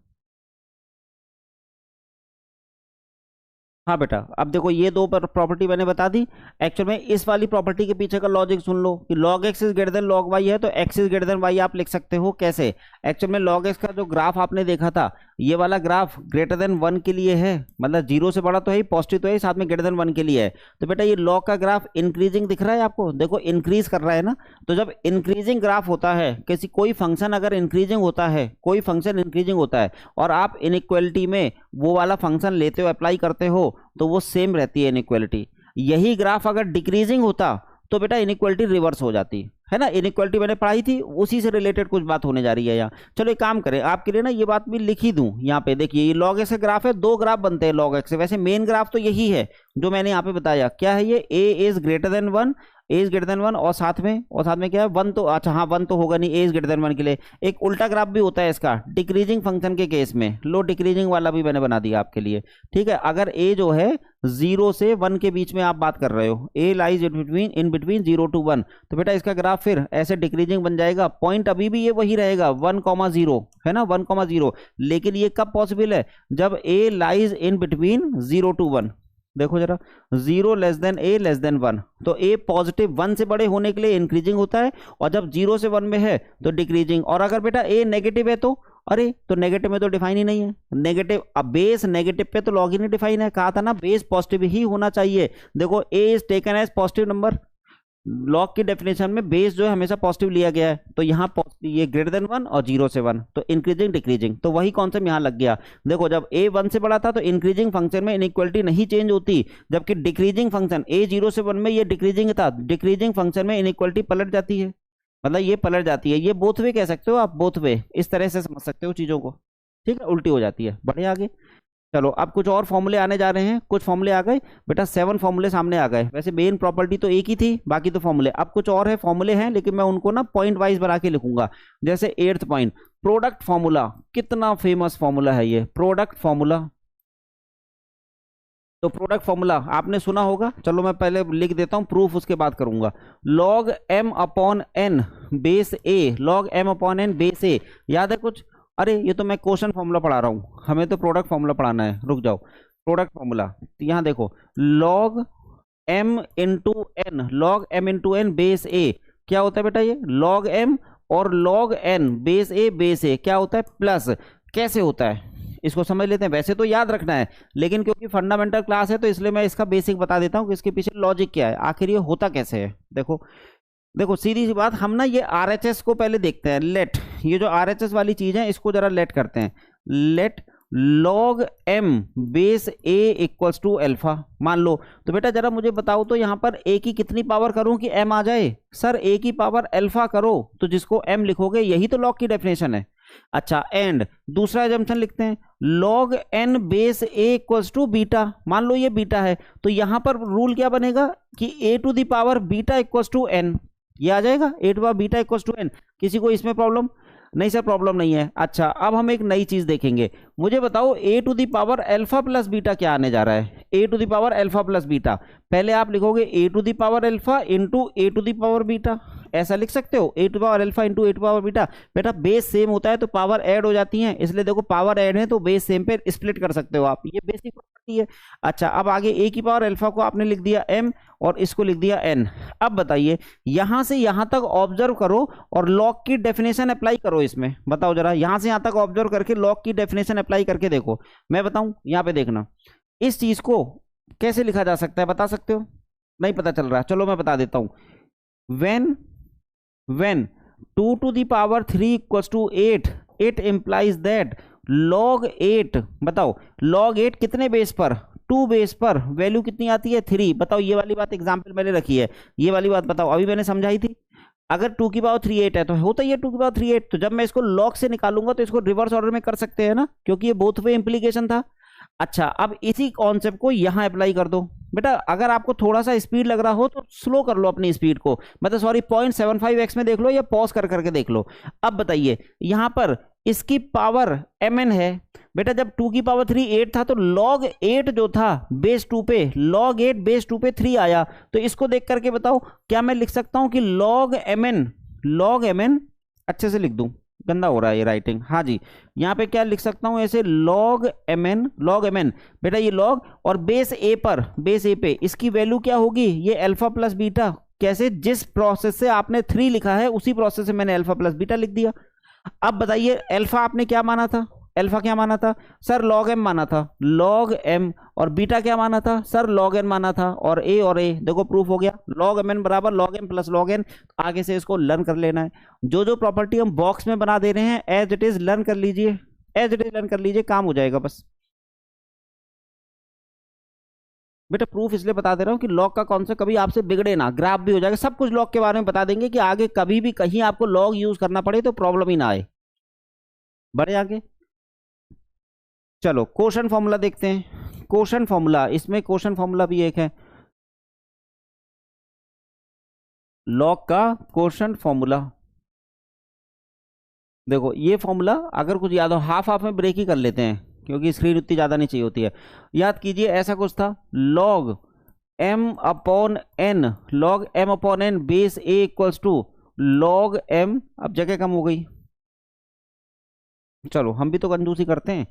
हाँ बेटा अब देखो ये दो प्रॉपर्टी मैंने बता दी। एक्चुअल में इस वाली प्रॉपर्टी के पीछे का लॉजिक सुन लो कि log x is greater then log y है तो x is greater then y आप लिख सकते हो। कैसे, एक्चुअल में log x का जो ग्राफ आपने देखा था, ये वाला ग्राफ ग्रेटर देन 1 के लिए है, मतलब 0 से बड़ा तो है, पॉजिटिव तो है, साथ में ग्रेटर देन 1 के लिए है। तो बेटा ये log का ग्राफ इंक्रीजिंग दिख रहा है आपको, देखो इंक्रीज कर रहा है ना। तो जब इंक्रीजिंग ग्राफ होता है, किसी कोई फंक्शन अगर इंक्रीजिंग होता है, कोई फंक्शन इंक्रीजिंग होता है और आप इनइक्वालिटी में वो वाला फंक्शन लेते हो, अप्लाई करते हो, तो वो सेम रहती है इनइक्वालिटी। यही ग्राफ अगर डिक्रीजिंग होता तो बेटा इनइक्वालिटी रिवर्स हो जाती है ना। इनइक्वालिटी मैंने पढ़ाई थी, उसी से रिलेटेड कुछ बात होने जा रही है यहाँ। चलो एक काम करें, आपके लिए ना ये बात भी लिख ही दूं। यहाँ पे देखिए ये log x का ग्राफ है, दो ग्राफ बनते हैं log x से। वैसे मेन ग्राफ तो यही है जो मैंने यहाँ पे बताया। क्या है ये, a is greater than 1, a is greater than 1, और साथ में क्या है 1, तो अच्छा हाँ 1 तो होगा नहीं, a इज ग्रेटर देन 1 के लिए। एक उल्टा ग्राफ भी होता है इसका डिक्रीजिंग फंक्शन के केस में, लो डिक्रीजिंग वाला भी मैंने बना दिया आपके लिए, ठीक है। अगर a जो है 0 से 1 के बीच में आप बात कर रहे हो, ए लाइज इन बिटवीन 0 to 1, तो बेटा इसका ग्राफ फिर ऐसे डिक्रीजिंग बन जाएगा। पॉइंट अभी भी ये वही रहेगा 1,0 है ना, 1,0, लेकिन ये कब पॉसिबल है, जब ए लाइज इन बिटवीन 0 to 1। देखो जरा, 0 लेस देन ए लेस देन 1, तो ए पॉजिटिव 1 से बड़े होने के लिए इंक्रीजिंग होता है, और जब 0 से 1 में है तो डिक्रीजिंग। और अगर बेटा ए नेगेटिव है तो, अरे तो नेगेटिव में तो डिफाइन ही नहीं है, नेगेटिव, अब बेस नेगेटिव पे तो लॉग ही नहीं डिफाइन है, कहा था ना बेस पॉजिटिव ही होना चाहिए। देखो a is taken as positive number, log की डेफिनेशन में बेस जो है हमेशा पॉजिटिव लिया गया है, तो यहाँ ये ग्रेटर देन 1 और 0 से 1, तो इंक्रीजिंग डिक्रीजिंग, तो वही कॉन्सेप्ट यहाँ लग गया। देखो जब ए 1 से बड़ा था तो इंक्रीजिंग फंक्शन में इनइक्वालिटी नहीं चेंज होती, जबकि डिक्रीजिंग फंक्शन ए 0 से 1 में ये डिक्रीजिंग था, डिक्रीजिंग फंक्शन में इनइक्वालिटी पलट जाती है, मतलब ये पलट जाती है। ये बोथ वे कह सकते हो आप, बोथ वे इस तरह से समझ सकते हो चीजों को, ठीक है, उल्टी हो जाती है। बढ़िया आगे चलो, अब कुछ और फॉर्मूले आने जा रहे हैं, कुछ फॉर्मूले आ गए बेटा, 7 फॉर्मूले सामने आ गए। वैसे मेन प्रॉपर्टी तो एक ही थी, बाकी तो फॉर्मूले, अब कुछ और है फॉर्मूले हैं, लेकिन मैं उनको ना पॉइंट वाइज बना के लिखूंगा। जैसे 8th पॉइंट, प्रोडक्ट फॉर्मूला, कितना फेमस फॉर्मूला है ये प्रोडक्ट फॉर्मूला। तो प्रोडक्ट फॉर्मूला आपने सुना होगा, चलो मैं पहले लिख देता हूं, प्रूफ उसके बाद करूंगा। Log m upon n base a, log m upon n base a, याद है कुछ? अरे ये तो मैं क्वेश्चन फॉर्मूला पढ़ा रहा हूँ, हमें तो प्रोडक्ट फॉर्मूला पढ़ाना है, रुक जाओ। प्रोडक्ट फॉर्मूला यहाँ देखो, log m into n, log m into n base a, क्या होता है बेटा ये लॉग m, और लॉग n बेस ए क्या होता है प्लस। कैसे होता है इसको समझ लेते हैं, वैसे तो याद रखना है, लेकिन क्योंकि फंडामेंटल क्लास है तो इसलिए मैं इसका बेसिक बता देता हूँ कि इसके पीछे लॉजिक क्या है, आखिर ये होता कैसे है। देखो देखो सीधी सी बात, हम ना ये RHS को पहले देखते हैं, लेट, ये जो RHS वाली चीज है इसको जरा लेट करते हैं, let log m base a equals to alpha मान लो। तो बेटा जरा मुझे बताओ तो यहाँ पर a की कितनी पावर करूं कि m आ जाए? सर a की पावर अल्फा करो, तो जिसको m लिखोगे यही तो log की डेफिनेशन है। अच्छा, एंड दूसरा एजम्पशन लिखते हैं, log n base a equals to beta, मान लो ये बीटा है, तो यहां पर रूल क्या बनेगा कि a to the power beta equals to n, ये आ जाएगा a to power beta equals to n। किसी को इसमें प्रॉब्लम? नहीं सर प्रॉब्लम नहीं है। अच्छा, अब हम एक नई चीज देखेंगे, मुझे बताओ a to the power alpha plus beta क्या आने जा रहा है? a to the power alpha plus beta, पहले आप लिखोगे a to the power alpha into a to the power beta, ऐसा लिख सकते हो, a to power alpha into a to power beta. बेटा बेस सेम होता है तो पावर ऐड हो जाती है, इसलिए देखो पावर ऐड है तो बेस सेम पे स्प्लिट कर सकते हो आप, ये बेसिक प्रॉपर्टी है। अच्छा, अब आगे a की पावर अल्फा को आपने लिख दिया m और इसको लिख दिया n। अब बताइए यहां से यहां तक ऑब्जर्व करो और लॉग की डेफिनेशन अप्लाई करो इसमें, बताओ जरा, यहां से यहां तक ऑब्जर्व करके लॉग की डेफिनेशन अप्लाई करके देखो। मैं बताऊं, यहां पे देखना, इस चीज को कैसे लिखा जा सकता है बता सकते हो? नहीं पता चल रहा है, चलो मैं बता देता हूं। when 2 to the power 3 equals to 8, it implies that log 8, बताओ log 8 कितने बेस पर? 2 बेस पर, वैल्यू कितनी आती है 3। बताओ ये वाली बात एग्जाम्पल मैंने रखी है, ये वाली बात बताओ अभी मैंने समझाई थी। अगर 2 की पावर 3 8 है तो होता ही है 2 की पावर 3 8, तो जब मैं इसको log से निकालूंगा तो इसको रिवर्स ऑर्डर में कर सकते हैं ना, क्योंकि ये बोथ वे इंप्लीकेशन था। अच्छा, अब इसी कॉन्सेप्ट को यहां अप्लाई कर दो। बेटा अगर आपको थोड़ा सा स्पीड लग रहा हो तो स्लो कर लो अपनी स्पीड को, मतलब सॉरी 0.75x में देख लो या पॉज कर करके देख लो। अब बताइए यहां पर इसकी पावर mn है, बेटा जब 2 की पावर 3 8 था तो log 8 जो था बेस 2 पे, log 8 बेस 2 पे 3 आया, तो इसको देख करके बताओ क्या मैं लिख सकता हूं कि log mn अच्छे से लिख दूं, गंदा हो रहा है ये राइटिंग, हाँ जी, यहाँ पे क्या लिख सकता हूँ ऐसे log mn, बेटा ये log और बेस a पर, बेस a पे इसकी वैल्यू क्या होगी? ये अल्फा प्लस बीटा। कैसे? जिस प्रोसेस से आपने 3 लिखा है उसी प्रोसेस से मैंने अल्फा प्लस बीटा लिख दिया। अब बताइए अल्फा आपने क्या माना था? अल्फा क्या माना था सर? log m माना था, log m, और बीटा क्या माना था सर? log n माना था, और a देखो प्रूफ हो गया, log mn बराबर log m plus log n। आगे से इसको लर्न कर लेना है, जो जो प्रॉपर्टी हम बॉक्स में बना दे रहे हैं एज इट इज लर्न कर लीजिए, एज इट इज लर्न कर लीजिए, काम हो जाएगा बस। बेटा प्रूफ इसलिए बता दे रहा हूं कि लॉग का कॉन्सेप्ट कभी आपसे बिगड़े ना, ग्राफ भी हो जाएगा, सब कुछ लॉग के बारे में बता देंगे कि आगे कभी भी कहीं आपको लॉग यूज करना पड़े तो प्रॉब्लम ही ना आए। बढ़े आगे, चलो क्वेश्चन फॉर्मूला देखते हैं। क्वेश्चन फॉर्मूला, इसमें क्वेश्चन फॉर्मूला भी एक है, लॉग का क्वेश्चन फॉर्मूला। देखो ये फॉर्मूला अगर कुछ याद हो, हाफ हाफ में ब्रेक ही कर लेते हैं, क्योंकि स्क्रीन उतनी ज़्यादा नहीं चाहिए होती है। याद कीजिए ऐसा कुछ था, log m upon n, log m upon n base a equals to log m। अब जगह कम हो गई, चलो हम भी तो कंजूसी करते हैं,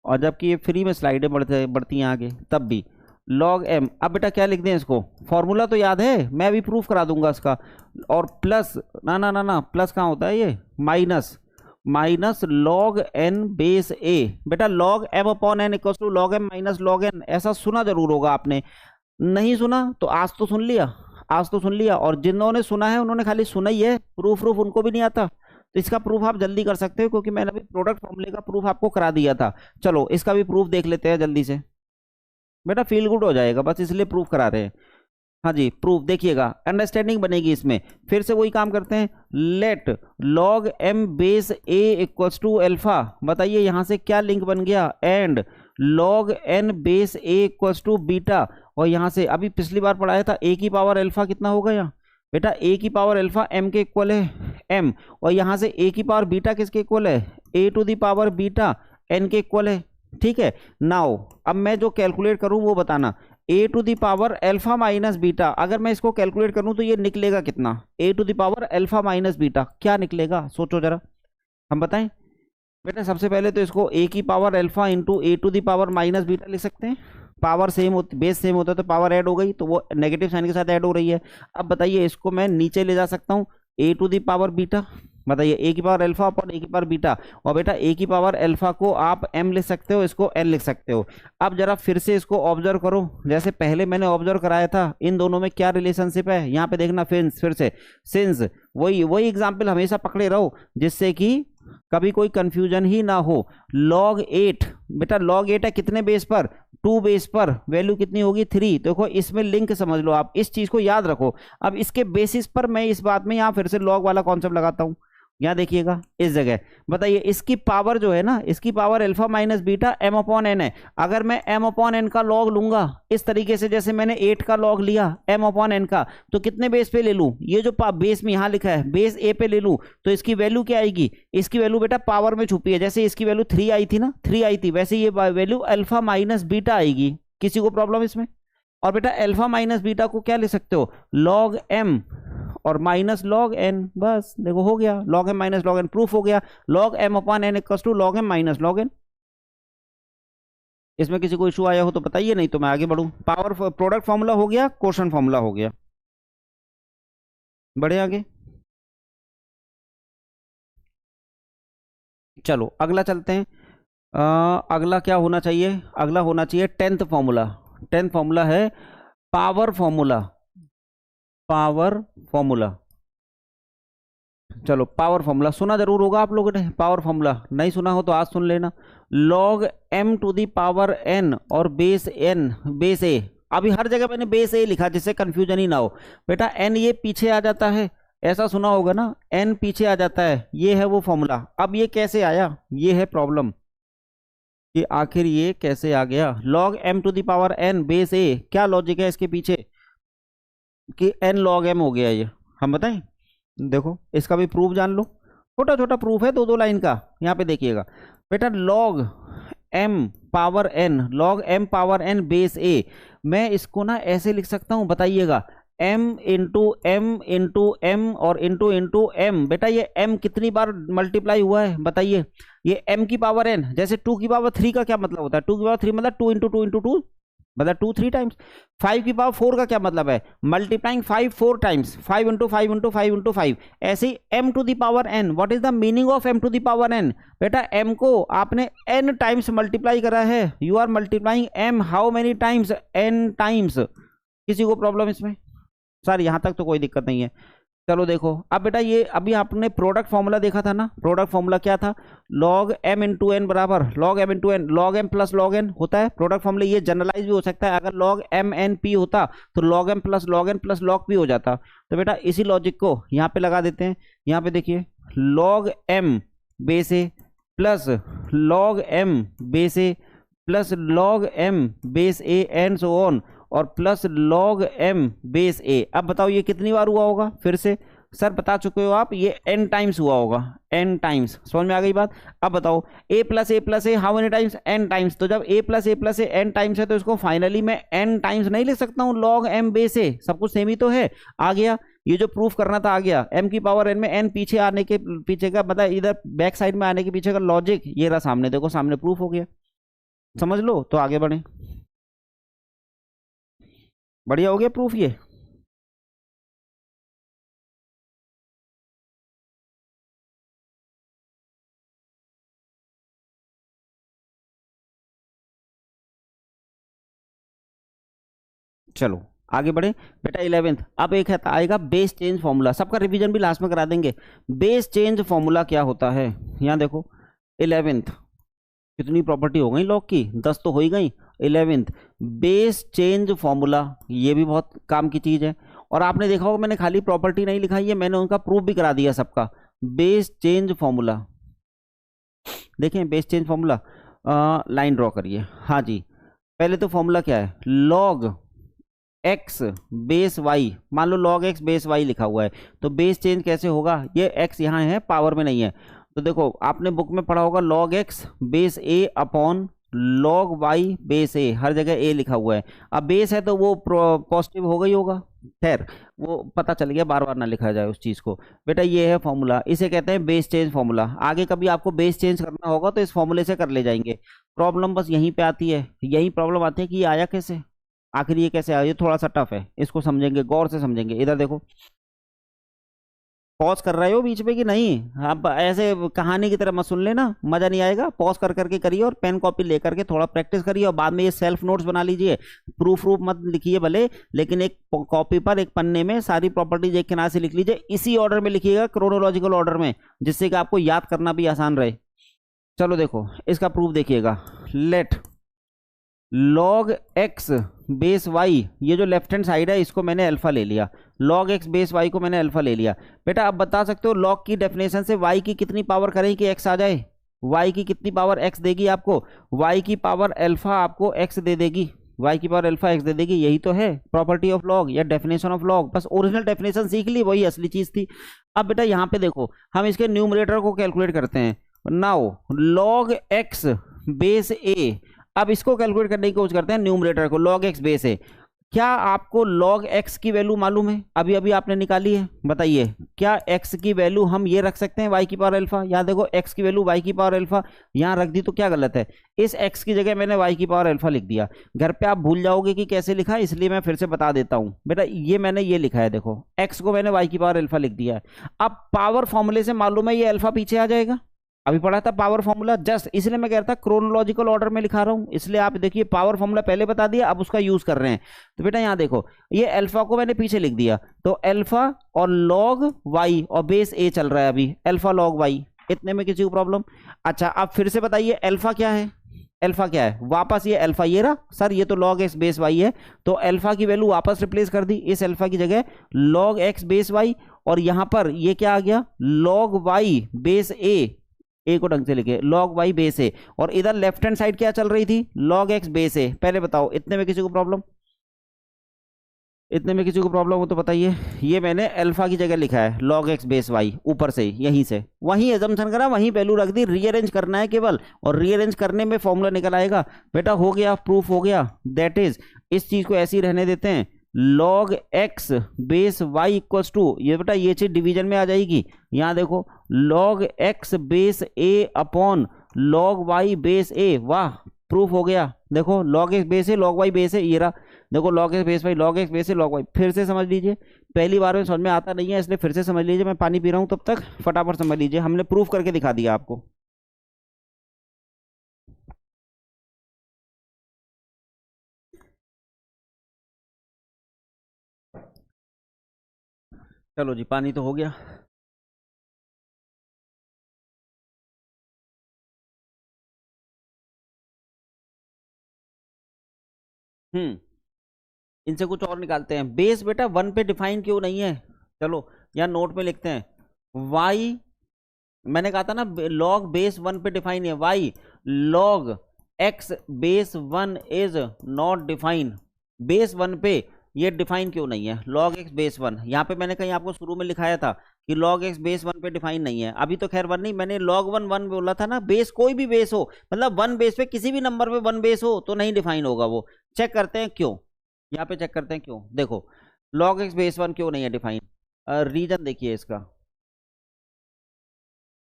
और जबकि ये फ्री में स्लाइडें बढ़ती हैं आगे तब भी। log m, अब बेटा क्या लिख दें इसको, फॉर्मूला तो याद है, मैं अभी प्रूफ करा दूंगा इसका। और प्लस, ना ना ना ना, प्लस कहाँ होता है ये, minus log n base a। बेटा log m upon n equal to log m minus log n, ऐसा सुना जरूर होगा आपने, नहीं सुना तो आज तो सुन लिया, आज तो सुन लिया। और जिन्होंने सुना है उन्होंने खाली सुना ही है, प्रूफ उनको भी नहीं आता। तो इसका प्रूफ आप जल्दी कर सकते हो, क्योंकि मैंने अभी प्रोडक्ट फॉर्मूले का प्रूफ आपको करा दिया था। चलो इसका भी प्रूफ देख लेते हैं जल्दी से, बेटा फील गुड हो जाएगा, बस इसलिए प्रूफ करा रहे हैं। हाँ जी, प्रूफ देखिएगा, अंडरस्टैंडिंग बनेगी इसमें। फिर से वही काम करते हैं, let log m base a equals to alpha. बताइए यहाँ से क्या लिंक बन गया, and log n base a equals to beta. और यहाँ से अभी पिछली बार पढ़ाया था a की पावर अल्फा कितना हो गया बेटा, a की पावर अल्फा m के इक्वल है m, और यहाँ से a की पावर बीटा किसके इक्वल है, a to the power beta n के इक्वल है। ठीक है, नाउ अब मैं जो कैलकुलेट करूं वो बताना, a to the power alpha minus beta, अगर मैं इसको कैलकुलेट करूं तो ये निकलेगा कितना, a to the power alpha minus beta, क्या निकलेगा सोचो जरा, हम बताएं। बेटा सबसे पहले तो इसको a की power alpha into a to the power minus beta लिख सकते हैं, पावर सेम होती, बेस सेम होता है तो पावर ऐड हो गई, तो वो नेगेटिव साइन के साथ ऐड हो रही है। अब बताइए इसको मैं नीचे ले जा सकता हूँ, a to the power beta, बताइए a की पावर अल्फा अपॉन a की पावर बीटा, और बेटा a की पावर अल्फा को आप m लिख सकते हो, इसको n लिख सकते हो। अब जरा फिर से इसको ऑब्जर्व करो, जैसे पहले मैंने ऑब्जर्व कराया था, इन दोनों में क्या रिलेशनशिप है, यहाँ पे देखना फिर से सिंस, वही एग्जाम्पल हमेशा पकड़े रहो, जिससे कि कभी कोई कंफ्यूजन ही ना हो। log 8, बेटा log 8 है कितने बेस पर, 2 बेस पर, वैल्यू कितनी होगी 3। देखो इसमें लिंक समझ लो, आप इस चीज को याद रखो। अब इसके बेसिस पर मैं इस बात में यहाँ फिर से log वाला कॉन्सेप्ट लगाता हूँ, यहाँ देखिएगा इस जगह। बताइए इसकी पावर जो है ना, इसकी power alpha minus beta m upon n है। अगर मैं m अपॉन n का लॉग लूंगा इस तरीके से, जैसे मैंने 8 का लॉग लिया m अपॉन n का, तो कितने बेस पे ले लूं, ये जो बेस में यहाँ लिखा है बेस a पे ले लूं, तो इसकी वैल्यू क्या आएगी, इसकी वैल्यू बेटा पावर में छुपी है, जैसे इसकी वैल्यू 3 आई थी ना, 3 आई थी, वैसे ये वैल्यू अल्फा माइनस बीटा आएगी। किसी को प्रॉब्लम इसमें। और बेटा अल्फा माइनस बीटा को क्या ले सकते हो, log m और माइनस log n, बस देखो हो गया, log m minus log n, proof हो गया, log m upon n equal to log m minus log n। इसमें किसी को इशू आया हो तो बताइए, नहीं तो मैं आगे बढ़ूं। पावर प्रोडक्ट फॉर्मूला हो गया, क्वोशंट फॉर्मूला हो गया, बढ़े आगे। चलो अगला चलते हैं। अगला क्या होना चाहिए, अगला होना चाहिए 10th फॉर्मूला। 10th फॉर्मूला है पावर फॉर्मूला, पावर फॉर्मूला। चलो पावर फॉर्मूला सुना जरूर होगा आप लोगों ने, पावर फॉर्मूला नहीं सुना हो तो आज सुन लेना। log m to the power n और बेस n बेस a, अभी हर जगह मैंने बेस a लिखा जिससे कंफ्यूजन ही ना हो। बेटा n ये पीछे आ जाता है, ऐसा सुना होगा ना, n पीछे आ जाता है, ये है वो फॉर्मूला। अब ये कैसे आया, ये है प्रॉब्लम कि आखिर ये कैसे आ गया। log m to the power n base a, क्या लॉजिक है इसके पीछे कि n log m हो गया ये, हम बताएं। देखो इसका भी प्रूफ जान लो, छोटा छोटा प्रूफ है, 2-2 लाइन का। यहाँ पे देखिएगा बेटा log m power n, log m power n base a, मैं इसको ना ऐसे लिख सकता हूँ, बताइएगा m इंटू m और इंटू m। बेटा ये m कितनी बार मल्टीप्लाई हुआ है बताइए, ये m की पावर n, जैसे 2 की पावर 3 का क्या मतलब होता है, 2 की पावर 3 मतलब 2 इंटू 2 इंटू 2 मतलब 2 3 टाइम्स। 5 की पावर 4 का क्या मतलब है, multiplying 5 4 times, 5 into 5 into 5 into 5। ऐसे ही m to the power n, what is the meaning of m to the power n, बेटा m को आपने n टाइम्स मल्टीप्लाई करा है, you are multiplying m how many times, n times. किसी को problem इसमें, सर यहाँ तक तो कोई दिक्कत नहीं है। चलो देखो अब बेटा ये अभी आपने प्रोडक्ट फॉर्मूला देखा था ना, प्रोडक्ट फॉर्मूला क्या था, log m इंटू एन बराबर log m into n, log m plus log n होता है प्रोडक्ट फॉर्मूला। ये जनरलाइज भी हो सकता है, अगर log m n p होता तो log m plus log n plus log p हो जाता। तो बेटा इसी लॉजिक को यहाँ पे लगा देते हैं। यहाँ पे देखिए log m base a plus log m base a plus log m base a and so on, और plus log m base a। अब बताओ ये कितनी बार हुआ होगा, फिर से सर बता चुके हो आप, ये n टाइम्स हुआ होगा, n टाइम्स। समझ में आ गई बात? अब बताओ a+a+a how many times? n times. तो जब a+a+a n टाइम्स है तो इसको फाइनली मैं n टाइम्स नहीं लिख सकता हूँ log m बेस a? सब कुछ सेम ही तो है। आ गया, ये जो प्रूफ करना था आ गया। m की पावर n में n पीछे आने के पीछे का मतलब इधर बैक साइड में आने के पीछे का लॉजिक ये रहा सामने, देखो सामने प्रूफ हो गया। समझ लो, तो आगे बढ़े। बढ़िया हो गया प्रूफ ये। चलो आगे बढ़े बेटा। 11th, अब एक है आएगा बेस चेंज फॉर्मूला। सबका रिवीजन भी लास्ट में करा देंगे। बेस चेंज फॉर्मूला क्या होता है, यहाँ देखो 11th, कितनी प्रॉपर्टी हो गई लॉग की, 10 तो हो ही गई। 11th बेस चेंज फॉर्मूला, ये भी बहुत काम की चीज है। और आपने देखा होगा मैंने खाली प्रॉपर्टी नहीं लिखाई है, मैंने उनका प्रूफ भी करा दिया सबका। बेस चेंज फॉर्मूला देखें, base change formula line draw करिए। हाँ जी, पहले तो फॉर्मूला क्या है, लॉग एक्स बेस वाई। मान लो log x बेस वाई लिखा हुआ है, तो बेस चेंज कैसे होगा, ये x यहाँ है पावर में नहीं है, तो देखो आपने बुक में पढ़ा होगा log x base a upon log y base a, हर जगह a लिखा हुआ है। अब बेस है तो वो पॉजिटिव हो गई होगा, खैर वो पता चल गया, बार बार ना लिखा जाए उस चीज को। बेटा ये है फॉर्मूला, इसे कहते हैं बेस चेंज फॉर्मूला। आगे कभी आपको बेस चेंज करना होगा तो इस फॉर्मूले से कर ले जाएंगे। प्रॉब्लम बस यहीं पे आती है, यही प्रॉब्लम आती है कि ये आया कैसे, आखिर ये कैसे आया, ये थोड़ा सा टफ है, इसको समझेंगे, गौर से समझेंगे। इधर देखो, पॉज कर रहे हो बीच में कि नहीं? आप ऐसे कहानी की तरह मत सुन लेना, मजा नहीं आएगा। पॉज कर करके करिए और पेन कॉपी लेकर के थोड़ा प्रैक्टिस करिए, और बाद में ये सेल्फ नोट्स बना लीजिए। प्रूफ रूफ मत लिखिए भले, लेकिन एक कॉपी पर एक पन्ने में सारी प्रॉपर्टीज एक किनारे से लिख लीजिए, इसी ऑर्डर में लिखिएगा, क्रोनोलॉजिकल ऑर्डर में, जिससे कि आपको याद करना भी आसान रहे। चलो देखो इसका प्रूफ देखिएगा। Let log x base y, ये जो लेफ्ट हैंड साइड है इसको मैंने अल्फा ले लिया, log x बेस y को मैंने अल्फा ले लिया। बेटा अब बता सकते हो log की डेफिनेशन से y की कितनी पावर करें कि x आ जाए, y की कितनी पावर x देगी आपको, y की पावर अल्फा आपको x दे देगी, y की पावर अल्फा x दे देगी। यही तो है प्रॉपर्टी ऑफ log या डेफिनेशन ऑफ log। बस ओरिजिनल डेफिनेशन सीख ली, वही असली चीज थी। अब बेटा यहाँ पे देखो, हम इसके न्यूमरेटर को कैलकुलेट करते हैं। Now log x base a, अब इसको कैलकुलेट करने की कोशिश करते हैं न्यूमरेटर को, log x बेस है। क्या आपको log x की वैल्यू मालूम है? अभी अभी आपने निकाली है, बताइए क्या x की वैल्यू हम ये रख सकते हैं y की पावर अल्फा? यहाँ देखो x की वैल्यू y की पावर अल्फा यहाँ रख दी, तो क्या गलत है? इस x की जगह मैंने y की पावर अल्फा लिख दिया। घर पे आप भूल जाओगे कि कैसे लिखा, इसलिए मैं फिर से बता देता हूँ। बेटा ये मैंने ये लिखा है, देखो x को मैंने y की पावर अल्फा लिख दिया है। अब पावर फॉर्मूले से मालूम है ये अल्फा पीछे आ जाएगा, अभी पढ़ा था पावर फॉर्मूला, जस्ट इसलिए मैं कह रहा था क्रोनोलॉजिकल ऑर्डर में लिखा रहा हूं, इसलिए आप देखिए पावर फॉर्मूला पहले बता दिया, अब उसका यूज कर रहे हैं। तो बेटा यहां देखो, ये अल्फा को मैंने पीछे लिख दिया, तो अल्फा और log y और बेस a चल रहा है अभी, अल्फा log y, इतने में किसी को प्रॉब्लम? अच्छा अब फिर से बताइए अल्फा क्या है, अल्फा क्या है? वापस ये अल्फा ये रहा सर, ये तो log x बेस y है, तो अल्फा की वैल्यू वापस रिप्लेस कर दी, इस अल्फा की जगह log x बेस y, और यहां पर ये क्या आ गया, log y बेस a को ढंग से लिखे, log y बेस है, और इधर लेफ्ट हैंड साइड क्या चल रही थी, log x बेस है। पहले बताओ इतने में किसी को प्रॉब्लम? इतने में किसी को प्रॉब्लम हो तो बताइए। ये मैंने अल्फा की जगह लिखा है log x बेस y, ऊपर से यहीं से वहीं एजम्पशन करा, वहीं वैल्यू रख दी, रीअरेंज करना है केवल, और रीअरेंज करने में फॉर्मूला निकल आएगा। बेटा हो गया, प्रूफ हो गया। दैट इज, इस चीज को ऐसे ही रहने देते हैं, log x base y equals to, ये बेटा ये चीज डिवीजन में आ जाएगी, यहाँ देखो log x base a upon log y base a। वाह प्रूफ हो गया। देखो log x बेस है, log y बेस है, ये रहा देखो log x base y, log x base है, log y। फिर से समझ लीजिए, पहली बार में समझ में आता नहीं है इसलिए फिर से समझ लीजिए, मैं पानी पी रहा हूं तब तक फटाफट समझ लीजिए, हमने प्रूफ करके दिखा दिया आपको। चलो जी, पानी तो हो गया। इनसे कुछ और निकालते हैं। बेस बेटा 1 पे डिफाइन क्यों नहीं है? चलो यहाँ नोट में लिखते हैं, y, मैंने कहा था ना log बेस 1 पे डिफाइन है, y log x base 1 is not define. Base 1 पे ये डिफाइन क्यों नहीं है, log x बेस 1? यहाँ पे मैंने कहीं आपको शुरू में लिखाया था, कि log x बेस 1 पे डिफाइन नहीं है। अभी तो खैर 1 नहीं, मैंने log 1 1 बोला था ना, बेस कोई भी बेस हो, मतलब 1 बेस पे किसी भी नंबर पे 1 बेस हो तो नहीं डिफाइन होगा वो। चेक करते हैं क्यों, यहाँ पे चेक करते हैं क्यों। देखो log x बेस 1 क्यों नहीं है डिफाइन, रीजन देखिए इसका।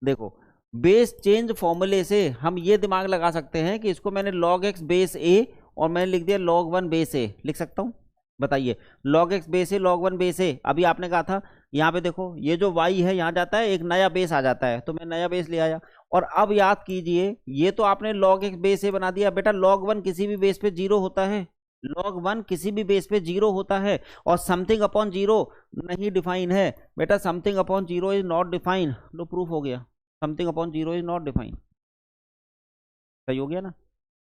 देखो बेस चेंज फॉर्मूले से हम ये दिमाग लगा सकते हैं कि इसको मैंने log x बेस a और मैंने लिख दिया log 1 बेस a, लिख सकता हूं? बताइए, log x base a log 1 base a, अभी आपने कहा था यहाँ पे देखो ये जो y है यहाँ जाता है, एक नया बेस आ जाता है, तो मैं नया बेस ले आया। और अब याद कीजिए, ये तो आपने log x बेस a बना दिया, बेटा log 1 किसी भी बेस पे 0 होता है, log 1 किसी भी बेस पे 0 होता है, और समथिंग अपॉन 0 नहीं डिफाइन है बेटा, something upon 0 is not define. Low proof हो गया, something upon 0 is not define. सही हो गया ना,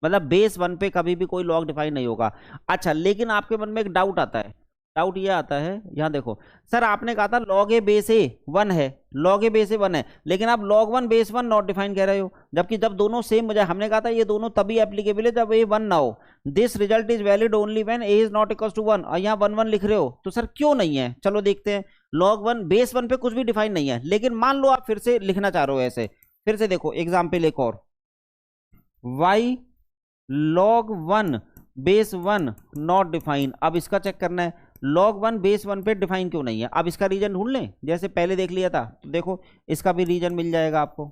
मतलब बेस 1 पे कभी भी कोई लॉग डिफाइन नहीं होगा। अच्छा, लेकिन आपके मन में एक डाउट आता है, डाउट ये आता है, यहाँ देखो सर आपने कहा था log a बेस a 1 है, log a बेस a 1 है, लेकिन आप log 1 बेस 1 नॉट डिफाइन कह रहे हो, जबकि जब दोनों सेम हो जाए, हमने कहा था ये दोनों तभी एप्लीकेबल है जब a 1 ना हो। This result is valid only when a is not equal to 1, और यहाँ 1 1 लिख रहे हो, तो सर क्यों नहीं है? चलो देखते हैं। log 1 बेस 1 पे कुछ भी डिफाइन नहीं है, लेकिन मान लो आप फिर से लिखना चाह रहे हो ऐसे, फिर से देखो एग्जाम्पल एक और, y log 1 base 1 not define. अब इसका चेक करना है, log 1 बेस 1 पे डिफाइन क्यों नहीं है। अब इसका रीजन ढूंढ लें, जैसे पहले देख लिया था, तो देखो इसका भी रीजन मिल जाएगा आपको।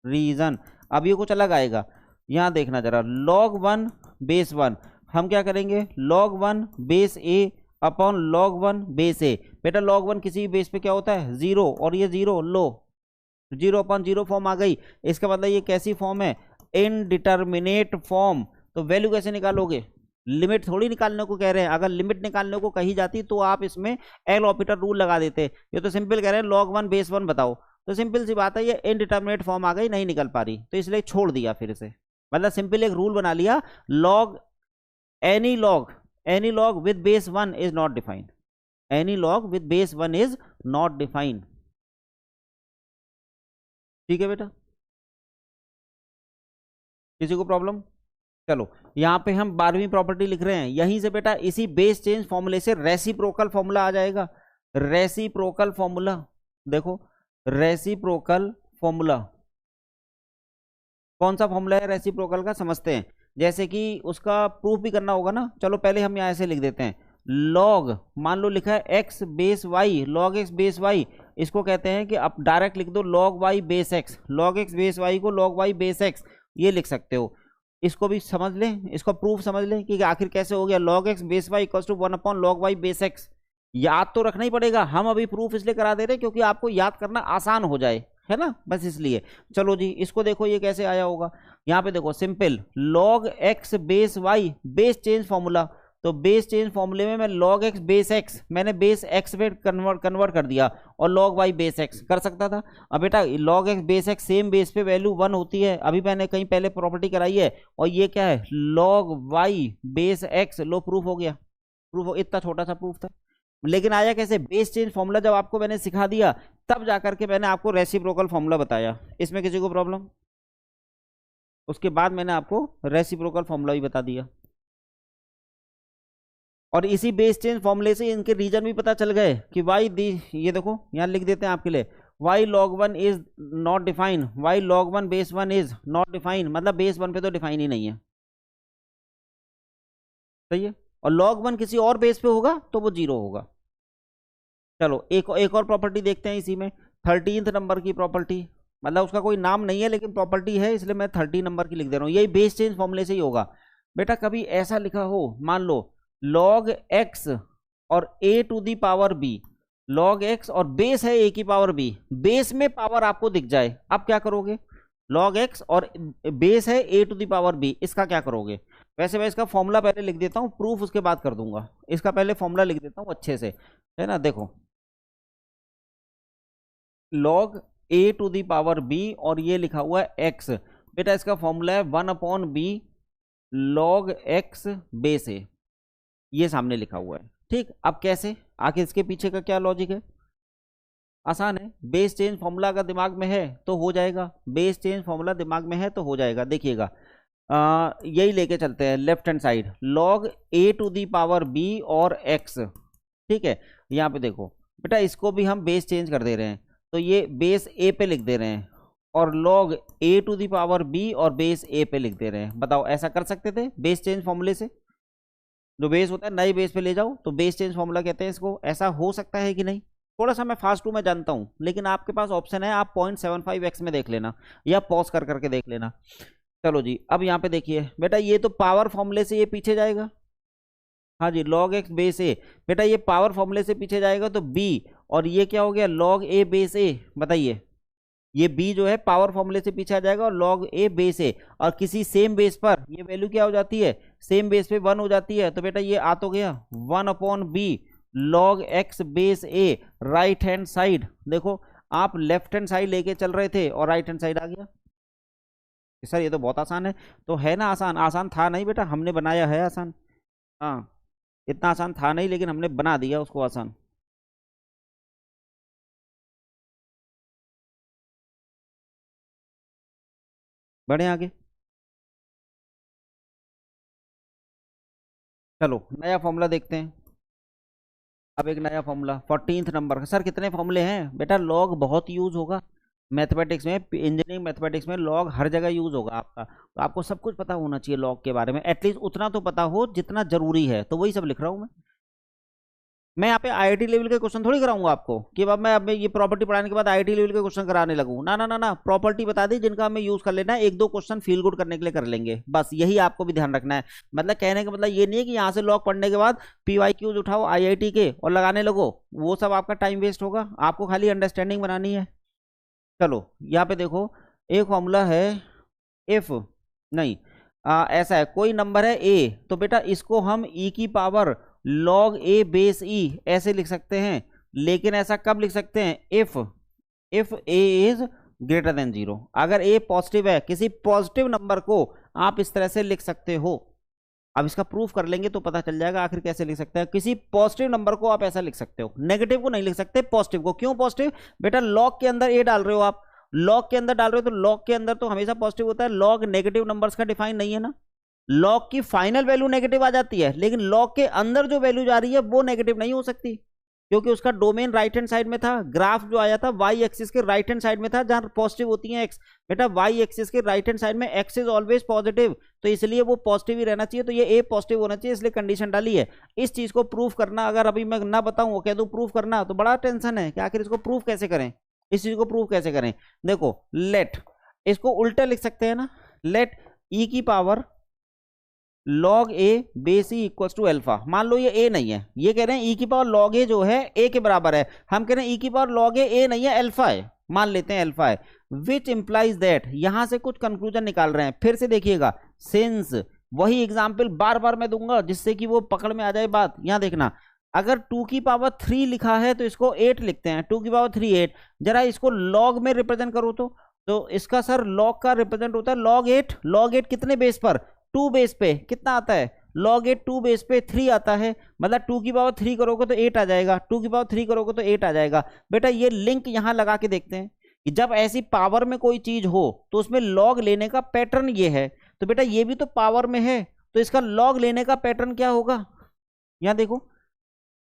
रीजन अब ये कुछ अलग आएगा, यहां देखना जरा, log 1 बेस 1, हम क्या करेंगे, log 1 base a upon log 1 base a। बेटा log 1 किसी भी बेस पे क्या होता है, 0, और ये 0 लो 0 अपॉन 0 फॉर्म आ गई। इसका मतलब ये कैसी फॉर्म है, इनडिटर्मिनेट फॉर्म। तो वैल्यू कैसे निकालोगे, लिमिट थोड़ी निकालने को कह रहे हैं, अगर लिमिट निकालने को कही जाती तो आप इसमें एल ऑपरेटर रूल लगा देते। ये तो सिंपल कह रहे हैं log 1 बेस 1 बताओ, तो सिंपल सी बात है, ये इनडिटर्मिनेट फॉर्म आ गई, नहीं निकल पा रही, तो इसलिए छोड़ दिया फिर से। मतलब सिंपल एक रूल बना लिया, log any log with base 1 is not defined, any log with base 1 is not defined. ठीक है बेटा, किसी को प्रॉब्लम? चलो यहां पे हम 12वीं प्रॉपर्टी लिख रहे हैं, यहीं से बेटा इसी बेस चेंज फॉर्मूले से रेसिप्रोकल फॉर्मूला आ जाएगा। रेसिप्रोकल फॉर्मूला देखो, रेसिप्रोकल फॉर्मूला कौन सा फॉर्मूला है रेसिप्रोकल का, समझते हैं। जैसे कि उसका प्रूफ भी करना होगा ना, चलो पहले हम यहां से लिख देते हैं, लॉग मान लो लिखा है x base Y, log x base y, इसको कहते हैं कि आप डायरेक्ट लिख दो log Y base x, log x base y को लॉग वाई बेस एक्स, ये लिख सकते हो। इसको भी समझ लें, इसको प्रूफ समझ लें कि आखिर कैसे हो गया, log x base Y equal to 1 upon log Y base x. याद तो रखना ही पड़ेगा, हम अभी प्रूफ इसलिए करा दे रहे हैं क्योंकि आपको याद करना आसान हो जाए, है ना, बस इसलिए। चलो जी इसको देखो ये कैसे आया होगा, यहाँ पे देखो simple, log x base y, base change formula, तो बेस चेंज फॉर्मूले में मैं log x बेस x, मैंने बेस x पे कन्वर्ट कर दिया, और log y बेस x कर सकता था। अब बेटा log x base x same base पे वैल्यू 1 होती है, अभी मैंने कहीं पहले प्रॉपर्टी कराई है, और ये क्या है log y बेस x। लो प्रूफ हो गया, प्रूफ हो, इतना छोटा सा प्रूफ था, लेकिन आया कैसे, बेस चेंज फॉर्मूला जब आपको मैंने सिखा दिया तब जाकर के मैंने आपको रेसिप्रोकल फॉर्मूला बताया। इसमें किसी को प्रॉब्लम? उसके बाद मैंने आपको रेसिप्रोकल फॉर्मूला भी बता दिया, और इसी बेस चेंज फॉर्मूले से इनके रीजन भी पता चल गए कि वाई दी, ये देखो यहाँ लिख देते हैं आपके लिए, why log 1 is not define, why log 1 base 1 is not define, मतलब बेस 1 पे तो डिफाइन ही नहीं है। सही है, और log 1 किसी और बेस पे होगा तो वो 0 होगा। चलो एक और प्रॉपर्टी देखते हैं इसी में, 13th नंबर की प्रॉपर्टी, मतलब उसका कोई नाम नहीं है लेकिन प्रॉपर्टी है, इसलिए मैं 30 नंबर की लिख दे रहा हूँ, यही बेस चेंज फॉर्मूले से ही होगा। बेटा कभी ऐसा लिखा हो, मान लो log x और a to the power b, log x और बेस है a की पावर b, बेस में पावर आपको दिख जाए, अब क्या करोगे, log x और बेस है a to the power b, इसका क्या करोगे। वैसे मैं इसका फॉर्मूला पहले लिख देता हूं, प्रूफ उसके बाद कर दूंगा, इसका पहले फॉर्मूला लिख देता हूं अच्छे से, है ना। देखो log a to the power b और ये लिखा हुआ है x, बेटा इसका फॉर्मूला है 1 upon b log x base a, ये सामने लिखा हुआ है। ठीक, अब कैसे, आखिर इसके पीछे का क्या लॉजिक है, आसान है, बेस चेंज फॉर्मूला अगर दिमाग में है तो हो जाएगा, बेस चेंज फॉर्मूला दिमाग में है तो हो जाएगा। देखिएगा यही लेके चलते हैं left hand side, log a to the power b और x, ठीक है। यहाँ पे देखो बेटा इसको भी हम बेस चेंज कर दे रहे हैं, तो ये बेस ए पे लिख दे रहे हैं, और log a to the power b और बेस ए पे लिख दे रहे हैं। बताओ ऐसा कर सकते थे बेस चेंज फॉर्मूले से? जो बेस होता है नए बेस पे ले जाओ तो बेस चेंज फॉर्मूला कहते हैं इसको। ऐसा हो सकता है कि नहीं? थोड़ा सा मैं फास्ट हूं मैं जानता हूं, लेकिन आपके पास ऑप्शन है, आप 0.75x में देख लेना या पॉज कर करके देख लेना। चलो जी, अब यहाँ पे देखिए बेटा, ये तो पावर फॉर्मूले से ये पीछे जाएगा। हाँ जी, log x बेस ए। बेटा ये पावर फॉर्मूले से पीछे जाएगा तो b, और ये क्या हो गया log a बेस ए। बताइए, ये b जो है पावर फॉर्मूले से पीछे आ जाएगा और log a बेस ए, और किसी सेम बेस पर ये वैल्यू क्या हो जाती है, सेम बेस पे 1 हो जाती है। तो बेटा ये आ तो गया 1/b log x बेस ए। राइट हैंड साइड देखो, आप लेफ्ट हैंड साइड लेके चल रहे थे और राइट हैंड साइड आ गया। सर ये तो बहुत आसान है। तो है ना आसान? आसान था नहीं बेटा, हमने बनाया है आसान। हाँ, इतना आसान था नहीं, लेकिन हमने बना दिया उसको आसान। बढ़े आगे। चलो नया फॉर्मूला देखते हैं। अब एक नया फॉर्मूला 14th नंबर का। सर कितने फॉर्मूले हैं? बेटा लॉग बहुत यूज होगा मैथमेटिक्स में, इंजीनियरिंग मैथमेटिक्स में लॉग हर जगह यूज होगा आपका। तो आपको सब कुछ पता होना चाहिए लॉग के बारे में, एटलीस्ट उतना तो पता हो जितना जरूरी है। तो वही सब लिख रहा हूँ मैं यहाँ पे आईआईटी लेवल के क्वेश्चन थोड़ी कराऊंगा आपको कि अब मैं ये प्रॉपर्टी पढ़ाने के बाद आईआईटी लेवल के क्वेश्चन कराने लगूँ। ना ना ना ना, प्रॉपर्टी बता दी जिनका हमें यूज कर लेना है, एक दो क्वेश्चन फील गुड करने के लिए कर लेंगे, बस यही आपको भी ध्यान रखना है। मतलब कहने का मतलब ये नहीं है कि यहाँ से लॉग पढ़ने के बाद पीवाईक्यूज उठाओ आईआईटी के और लगाने लगो, वो सब आपका टाइम वेस्ट होगा। आपको खाली अंडरस्टैंडिंग बनानी है। चलो यहाँ पे देखो, एक फॉर्मूला है इफ, नहीं ऐसा है, कोई नंबर है ए, तो बेटा इसको हम ई की पावर log a बेस ई ऐसे लिख सकते हैं। लेकिन ऐसा कब लिख सकते हैं? If a is greater than 0। अगर a पॉजिटिव है, किसी पॉजिटिव नंबर को आप इस तरह से लिख सकते हो। अब इसका प्रूफ कर लेंगे तो पता चल जाएगा आखिर कैसे लिख सकते हैं। किसी पॉजिटिव नंबर को आप ऐसा लिख सकते हो, नेगेटिव को नहीं लिख सकते, पॉजिटिव को। क्यों पॉजिटिव? बेटा लॉग के अंदर ए डाल रहे हो आप, लॉग के अंदर डाल रहे हो तो लॉग के अंदर तो हमेशा पॉजिटिव होता है। लॉग नेगेटिव नंबर्स का डिफाइन नहीं है ना, लॉग की फाइनल वैल्यू नेगेटिव आ जाती है, लेकिन लॉग के अंदर जो वैल्यू जा रही है वो नेगेटिव नहीं हो सकती, क्योंकि उसका डोमेन राइट हैंड साइड में था। ग्राफ जो आया था वाई एक्सिस के राइट हैंड साइड में था, जहां पॉजिटिव होती है एक्स। बेटा वाई एक्सिस के राइट हैंड साइड में एक्स इज ऑलवेज पॉजिटिव, तो इसलिए वो पॉजिटिव ही रहना चाहिए। तो ये ए पॉजिटिव होना चाहिए, इसलिए कंडीशन डाली है। इस चीज को प्रूफ करना, अगर अभी मैं ना बताऊं वो कह दूं प्रूफ करना, तो बड़ा टेंशन है कि आखिर इसको प्रूफ कैसे करें। इस चीज को प्रूफ कैसे करें? देखो लेट, इसको उल्टा लिख सकते हैं ना, लेट ई की power log a base e equals to alpha. मान लो ये a नहीं है, ये कह रहे हैं e की पावर log a जो है a के बराबर है, हम कह रहे हैं e की पावर log a नहीं है अल्फा है, मान लेते हैं अल्फा है। विच इंप्लाइज दैट, यहां से कुछ कंक्लूजन निकाल रहे हैं। फिर से देखिएगा, सिंस, वही एग्जाम्पल बार बार मैं दूंगा जिससे कि वो पकड़ में आ जाए बात। यहां देखना, अगर 2 की पावर 3 लिखा है तो इसको 8 लिखते हैं, 2 की पावर 3 8। जरा इसको log में रिप्रेजेंट करो तो इसका सर log का रिप्रेजेंट होता है log 8। log 8 कितने बेस पर? 2 बेस पे। कितना आता है? log 8 2 बेस पे 3 आता है, मतलब 2 की पावर 3 करोगे तो 8 आ जाएगा, 2 की पावर 3 करोगे तो 8 आ जाएगा। बेटा ये लिंक यहां लगा के देखते हैं कि जब ऐसी पावर में कोई चीज हो तो उसमें log लेने का पैटर्न ये है। तो बेटा ये भी तो पावर में है, तो इसका log लेने का पैटर्न क्या होगा? यहां देखो,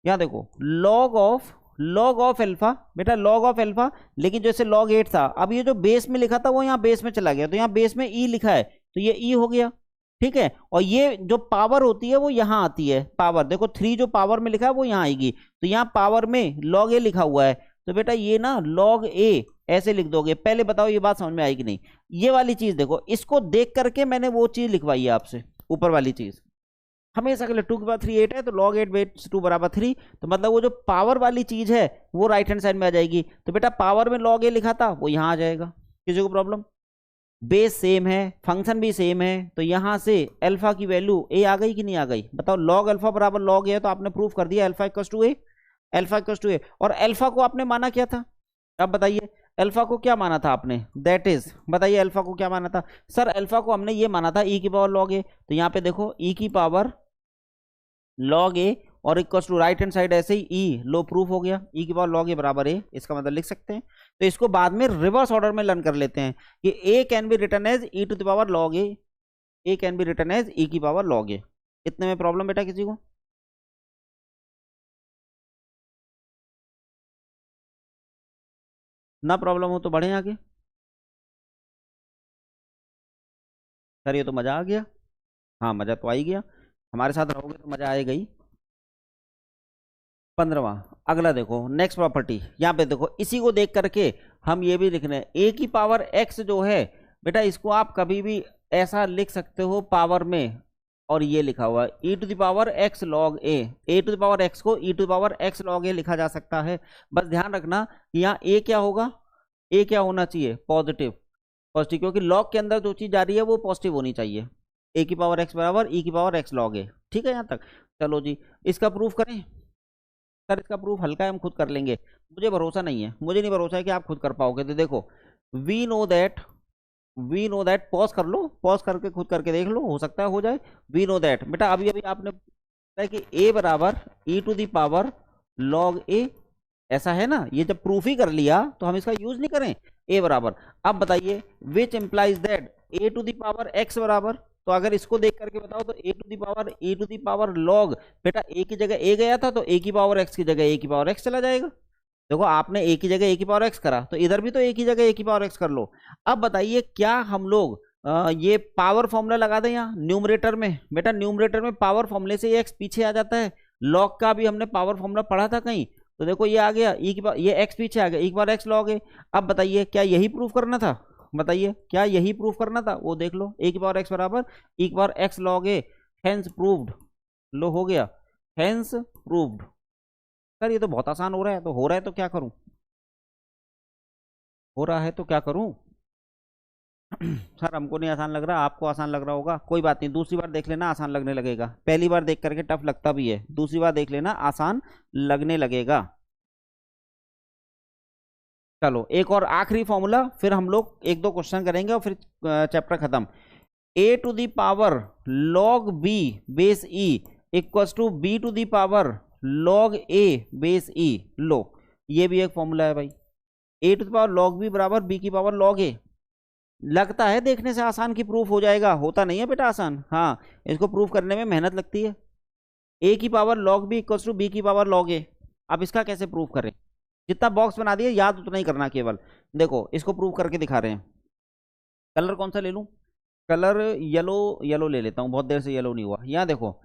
यहां देखो, लॉग ऑफ अल्फा। बेटा लॉग ऑफ अल्फा, लेकिन जैसे log 8 था, अब ये जो बेस में लिखा था वो यहाँ बेस में चला गया, तो यहाँ बेस में ई लिखा है तो ये ई हो गया, ठीक है। और ये जो पावर होती है वो यहाँ आती है, पावर देखो 3 जो पावर में लिखा है वो यहाँ आएगी, तो यहाँ पावर में log a लिखा हुआ है, तो बेटा ये ना log a ऐसे लिख दोगे। पहले बताओ ये बात समझ में आएगी नहीं? ये वाली चीज देखो, इसको देख करके मैंने वो चीज लिखवाई है आपसे, ऊपर वाली चीज। हमेशा के लिए 2 की पावर 3 8 है, तो log 8 बेस 2 बराबर 3, तो मतलब वो जो पावर वाली चीज है वो राइट हैंड साइड में आ जाएगी। तो बेटा पावर में log a लिखा था वो यहाँ आ जाएगा। किसी को प्रॉब्लम? बेस सेम है, फंक्शन भी सेम है, तो यहां से अल्फा की वैल्यू ए आ गई कि नहीं आ गई? बताओ, log अल्फा बराबर log a है, तो आपने प्रूफ कर दिया alpha equals to a, alpha equals to a. और अल्फा को आपने माना क्या था? अब बताइए अल्फा को क्या माना था आपने? दैट इज, बताइए अल्फा को क्या माना था? सर अल्फा को हमने ये माना था ई की पावर log a, तो यहाँ पे देखो ई की पावर log a और equals to right hand side ऐसे ही ई, लो प्रूफ हो गया, ई की पावर log a बराबर ए, इसका मतलब लिख सकते हैं। तो इसको बाद में रिवर्स ऑर्डर में लर्न कर लेते हैं कि a can be written as e to the power log a can be written as e की पावर log a। इतने में प्रॉब्लम बेटा किसी को? ना प्रॉब्लम हो तो बढ़े आगे। सर ये तो मजा आ गया। हाँ मजा तो आ ही गया, हमारे साथ रहोगे तो मजा आएगा ही। 15वां, अगला देखो नेक्स्ट प्रॉपर्टी, यहाँ पे देखो इसी को देख करके हम ये भी लिख रहे हैं, ए की पावर एक्स जो है बेटा, इसको आप कभी भी ऐसा लिख सकते हो पावर में, और ये लिखा हुआ है e to the power x log a to the power x को e to the power x log a लिखा जा सकता है। बस ध्यान रखना कि यहाँ ए क्या होगा, ए क्या होना चाहिए, पॉजिटिव, पॉजिटिव, क्योंकि लॉग के अंदर जो चीज जा रही है वो पॉजिटिव होनी चाहिए। ए की पावर एक्स बराबर ई की पावर एक्स लॉग ए, ठीक है यहाँ तक। चलो जी इसका प्रूफ करें। सर इसका प्रूफ हल्का है, हम खुद कर लेंगे, मुझे भरोसा नहीं है, मुझे नहीं भरोसा है कि आप खुद कर पाओगे। तो देखो we know that, we know that, pause कर लो, पॉज करके खुद करके देख लो, हो सकता है हो जाए। वी नो दैट बेटा, अभी अभी आपने बताया कि ए बराबर ई टू द पावर लॉग ए, ऐसा है ना, ये जब प्रूफ ही कर लिया तो हम इसका यूज नहीं करें। ए बराबर, अब बताइए which implies that a to the power x बराबर, तो अगर इसको देख करके बताओ तो a to the power e to the power log, बेटा ए की जगह ए गया था तो ए की पावर एक्स की जगह ए की पावर एक्स चला जाएगा। देखो आपने ए की जगह ए की पावर एक्स करा तो इधर भी तो ए की जगह ए की पावर एक्स कर लो। अब बताइए क्या हम लोग ये पावर फॉर्मूला लगा दें यहाँ न्यूमरेटर में, बेटा न्यूमरेटर में पावर फॉर्मूले से ये एक्स पीछे आ जाता है, लॉग का भी हमने पावर फॉर्मूला पढ़ा था कहीं, तो देखो ये आ गया ई की पावर, ये एक्स पीछे आ गया, ई की पावर एक्स लॉग है। अब बताइए क्या यही प्रूफ करना था, बताइए क्या यही प्रूफ करना था, वो देख लो ए की पावर एक्स बराबर ई की power x log A, hence proved, लो हो गया, हेंस प्रूव्ड। सर ये तो बहुत आसान हो रहा है, तो हो रहा है तो क्या करूं, हो रहा है तो क्या करूं। सर हमको नहीं आसान लग रहा, आपको आसान लग रहा होगा, कोई बात नहीं, दूसरी बार देख लेना आसान लगने लगेगा, पहली बार देख करके टफ लगता भी है, दूसरी बार देख लेना आसान लगने लगेगा। चलो एक और आखिरी फॉर्मूला, फिर हम लोग एक दो क्वेश्चन करेंगे और फिर चैप्टर खत्म। A to the power log b base e equals to b to the power log A base e, लो ये भी एक फॉर्मूला है भाई, a to the power log b बराबर बी की पावर लॉग ए। लगता है देखने से आसान की प्रूफ हो जाएगा, होता नहीं है बेटा आसान, हाँ इसको प्रूफ करने में मेहनत लगती है। ए की power log B equals to B की पावर लॉग ए, अब इसका कैसे प्रूफ करें, जितना बॉक्स बना दिया याद उतना ही करना केवल। देखो इसको प्रूव करके दिखा रहे हैं, कलर कौन सा ले लूं, कलर येलो, येलो ले लेता हूं, बहुत देर से येलो नहीं हुआ। यहाँ देखो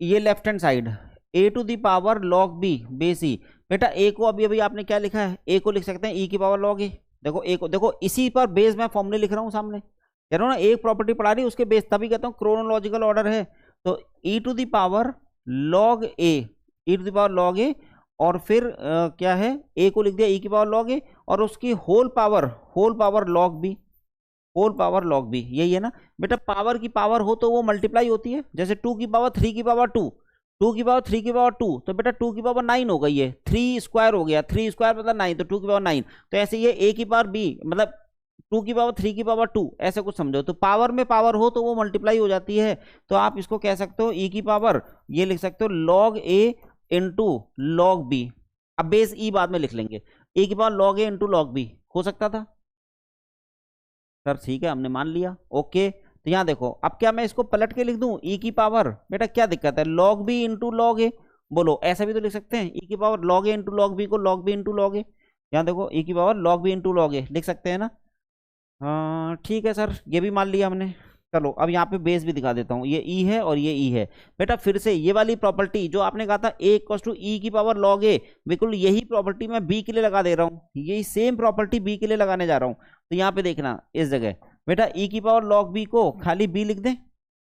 ये left hand side a to the power log b base e, बेटा ए को अभी अभी आपने क्या लिखा है, ए को लिख सकते हैं ई की पावर लॉग ए, देखो ए को देखो, इसी पर बेस मैं फॉर्मूले लिख रहा हूँ सामने, कह रहा हूँ ना एक प्रॉपर्टी पढ़ा रही उसके बेस, तभी कहता हूँ क्रोनोलॉजिकल ऑर्डर है। तो e to the power log a, e to the power log ए, और फिर क्या है ए को लिख दिया ई की पावर लॉग ए, और उसकी whole power log B, whole power log B, यही है ना बेटा। पावर की पावर हो तो वो मल्टीप्लाई होती है, जैसे 2 की पावर 3 की पावर 2, 2 की पावर 3 की पावर 2, तो बेटा 2 की पावर 9 हो गई है, 3 स्क्वायर हो गया, 3 स्क्वायर मतलब 9, तो 2 की पावर 9, तो ऐसे ये ए की पावर बी मतलब 2 की पावर 3 की पावर 2, ऐसे कुछ समझो। तो पावर में पावर हो तो वो मल्टीप्लाई हो जाती है, तो आप इसको कह सकते हो ई की पावर, ये लिख सकते हो log a into log B, अब बेस ई बाद में लिख लेंगे, ए की power log a into log B, हो सकता था सर, ठीक है हमने मान लिया, ओके। तो यहाँ देखो अब क्या मैं इसको पलट के लिख दूं ई की पावर, बेटा क्या दिक्कत है, log b into log a, बोलो ऐसा भी तो लिख सकते हैं, ई की power log a into log B को log b into log a, यहाँ देखो ई की power log b into log a लिख सकते हैं ना। हाँ ठीक है सर, ये भी मान लिया हमने। चलो अब यहाँ पे बेस भी दिखा देता हूँ, ये ई है और ये ई है, बेटा फिर से ये वाली प्रॉपर्टी जो आपने कहा था ए इक्वल टू ई की पावर लॉग ए, बिल्कुल यही प्रॉपर्टी मैं बी के लिए लगा दे रहा हूँ, यही सेम प्रॉपर्टी बी के लिए लगाने जा रहा हूँ। तो यहाँ पे देखना इस जगह बेटा ई की पावर लॉग बी को खाली बी लिख दें,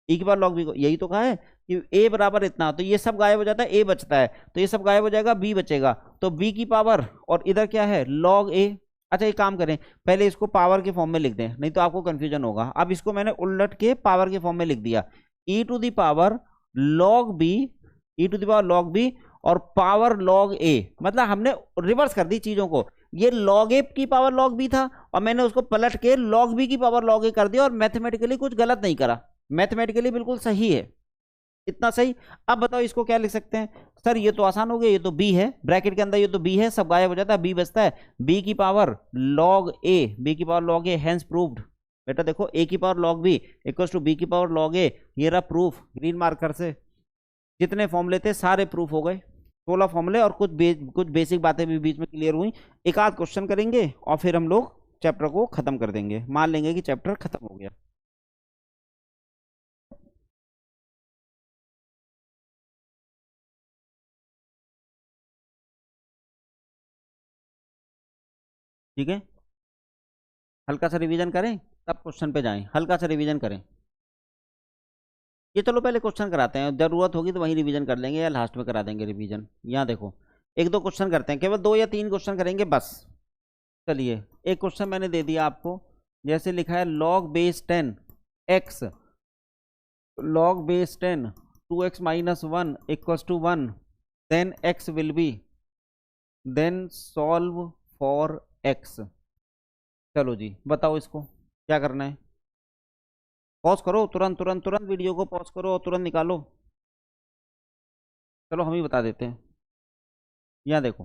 ई की पावर लॉग बी को, यही तो कहा है कि ए बराबर इतना, तो ये सब गायब हो जाता है, ए बचता है, तो ये सब गायब हो जाएगा, बी बचेगा, तो बी की पावर और इधर क्या है लॉग ए। अच्छा एक काम करें, पहले इसको पावर के फॉर्म में लिख दें, नहीं तो आपको कंफ्यूजन होगा। अब इसको मैंने उलट के पावर के फॉर्म में लिख दिया, e to the power log b, e to the power log b और पावर लॉग ए, मतलब हमने रिवर्स कर दी चीजों को, ये लॉग ए की पावर लॉग बी था और मैंने उसको पलट के लॉग बी की पावर लॉग ए कर दिया, और मैथमेटिकली कुछ गलत नहीं करा, मैथमेटिकली बिल्कुल सही है, इतना सही। अब बताओ इसको क्या लिख सकते हैं, सर ये तो आसान हो गया, ये तो बी है ब्रैकेट के अंदर, ये तो बी है, सब गायब हो जाता है, बी बचता है, बी की पावर लॉग ए, बी की power log A, hence proved. बेटा देखो ए की power log B equals to B की पावर लॉग ए, ये रहा प्रूफ ग्रीन मार्कर से, जितने फॉर्मूले थे सारे प्रूफ हो गए। 16 फॉर्मूले और कुछ बेसिक बातें भी बीच में क्लियर हुई। एक आध क्वेश्चन करेंगे और फिर हम लोग चैप्टर को खत्म कर देंगे, मान लेंगे कि चैप्टर खत्म हो गया। ठीक है, हल्का सा रिवीजन करें तब क्वेश्चन पे जाएं, हल्का सा रिवीजन करें। ये चलो पहले क्वेश्चन कराते हैं, जरूरत होगी तो वहीं रिवीजन कर लेंगे या लास्ट में करा देंगे रिवीजन। यहाँ देखो एक दो क्वेश्चन करते हैं, केवल 2 या 3 क्वेश्चन करेंगे बस। चलिए एक क्वेश्चन मैंने दे दिया आपको, जैसे लिखा है log base 10 x, log base 10 2x minus 1 equals to 1, then x will be, then solve for x। चलो जी बताओ इसको क्या करना है। पॉज करो, तुरंत तुरंत तुरंत वीडियो को पॉज करो और तुरंत निकालो। चलो हम ही बता देते हैं। यहाँ देखो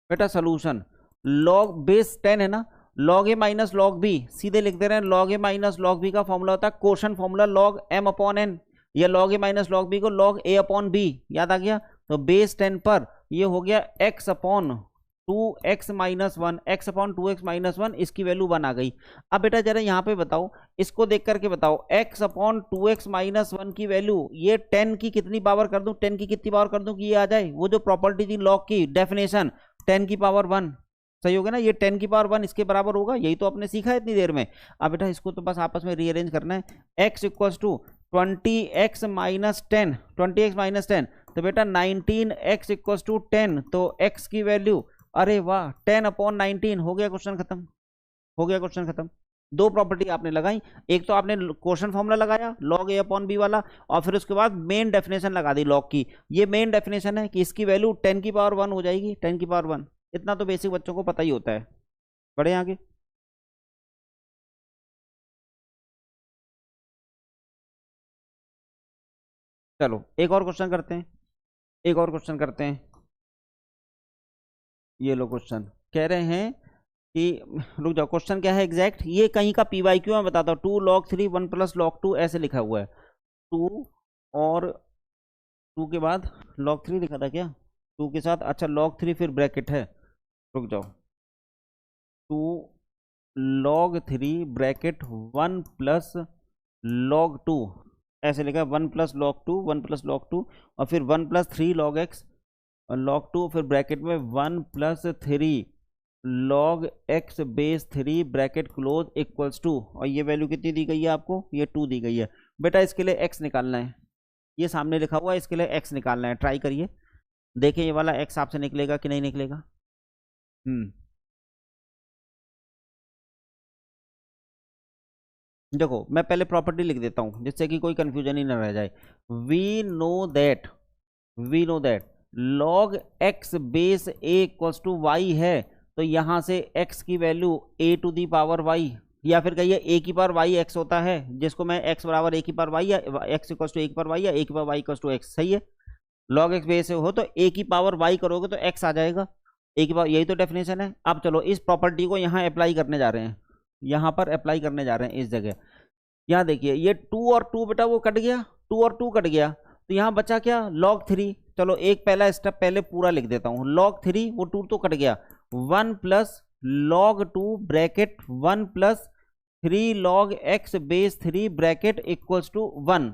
बेटा सोल्यूशन, लॉग बेस 10 है ना, log A minus log B, सीधे लिख दे रहे हैं log A minus log B का फॉर्मूला होता है quotient formula log M upon N, या log A minus log B को लॉग ए अपॉन बी, याद आ गया। तो बेस 10 पर ये हो गया x upon 2x minus 1, x upon 2x minus 1, इसकी वैल्यू 1 आ गई। अब बेटा जरा यहाँ पे बताओ, इसको देख करके बताओ, x अपॉन 2x माइनस 1 की वैल्यू ये 10 की कितनी पावर कर दूं, 10 की कितनी पावर कर दूं कि ये आ जाए, वो जो प्रॉपर्टी थी लॉग की डेफिनेशन 10 की पावर 1, सही होगा ना, ये 10 की पावर 1 इसके बराबर होगा, यही तो आपने सीखा है इतनी देर में। अब बेटा इसको तो बस आपस में रीअरेंज करना है, x equals to 20x minus 10, 20x minus 10, तो बेटा 19x इक्वल्स टू 10, तो x की वैल्यू, अरे वाह 10 अपॉन 19, हो गया क्वेश्चन खत्म, हो गया क्वेश्चन खत्म। दो प्रॉपर्टी आपने लगाई, एक तो आपने क्वेश्चन फॉर्मूला लगाया लॉग ए अपॉन बी वाला, और फिर उसके बाद मेन डेफिनेशन लगा दी लॉग की। ये मेन डेफिनेशन है कि इसकी वैल्यू 10 की पावर 1 हो जाएगी, 10 की पावर 1, इतना तो बेसिक बच्चों को पता ही होता है। बढ़े आगे, चलो एक और क्वेश्चन करते हैं, एक और क्वेश्चन करते हैं। ये लो क्वेश्चन कह रहे हैं कि, रुक जाओ, क्वेश्चन क्या है एग्जैक्ट, ये कहीं का पीवाई क्यू मैं बताता हूँ, 2 log 3 1 प्लस log 2 ऐसे लिखा हुआ है, 2 और 2 के बाद log 3 लिखा था क्या, 2 के साथ, अच्छा log 3 फिर ब्रैकेट है, रुक जाओ, 2 log 3 ब्रैकेट 1 प्लस log 2 ऐसे लिखा है, 1 प्लस log 2, 1 प्लस log 2, और फिर 1 प्लस 3 log x और log 2, फिर ब्रैकेट में 1 plus 3 log x base 3 bracket close equals to, और ये वैल्यू कितनी दी गई है आपको, ये 2 दी गई है। बेटा इसके लिए x निकालना है, ये सामने लिखा हुआ है, इसके लिए x निकालना है, ट्राई करिए, देखें ये वाला x आपसे निकलेगा कि नहीं निकलेगा। देखो मैं पहले प्रॉपर्टी लिख देता हूं जिससे कि कोई कंफ्यूजन ही ना रह जाए। We know that, we know that log x base a equals to Y है, तो यहां से x की value a to the power y, या फिर कहिए a की पावर y x होता है, जिसको मैं x बराबर a की पावर y या x इक्वल्स टू a की पावर y या a की power y equals to x, सही है। log x बेस हो तो a की पावर y करोगे तो x आ जाएगा, a की पावर, यही तो डेफिनेशन है। अब चलो इस प्रॉपर्टी को यहाँ अप्लाई करने जा रहे हैं, यहाँ पर अप्लाई करने जा रहे हैं इस जगह। यहाँ देखिए ये 2 और 2 बेटा वो कट गया, 2 और 2 कट गया, तो यहाँ बचा क्या log 3, चलो एक पहला स्टेप पहले पूरा लिख देता हूँ, log 3 वो 2 तो कट गया, 1 plus log 2 bracket 1 plus 3 log x base 3 bracket equals to 1,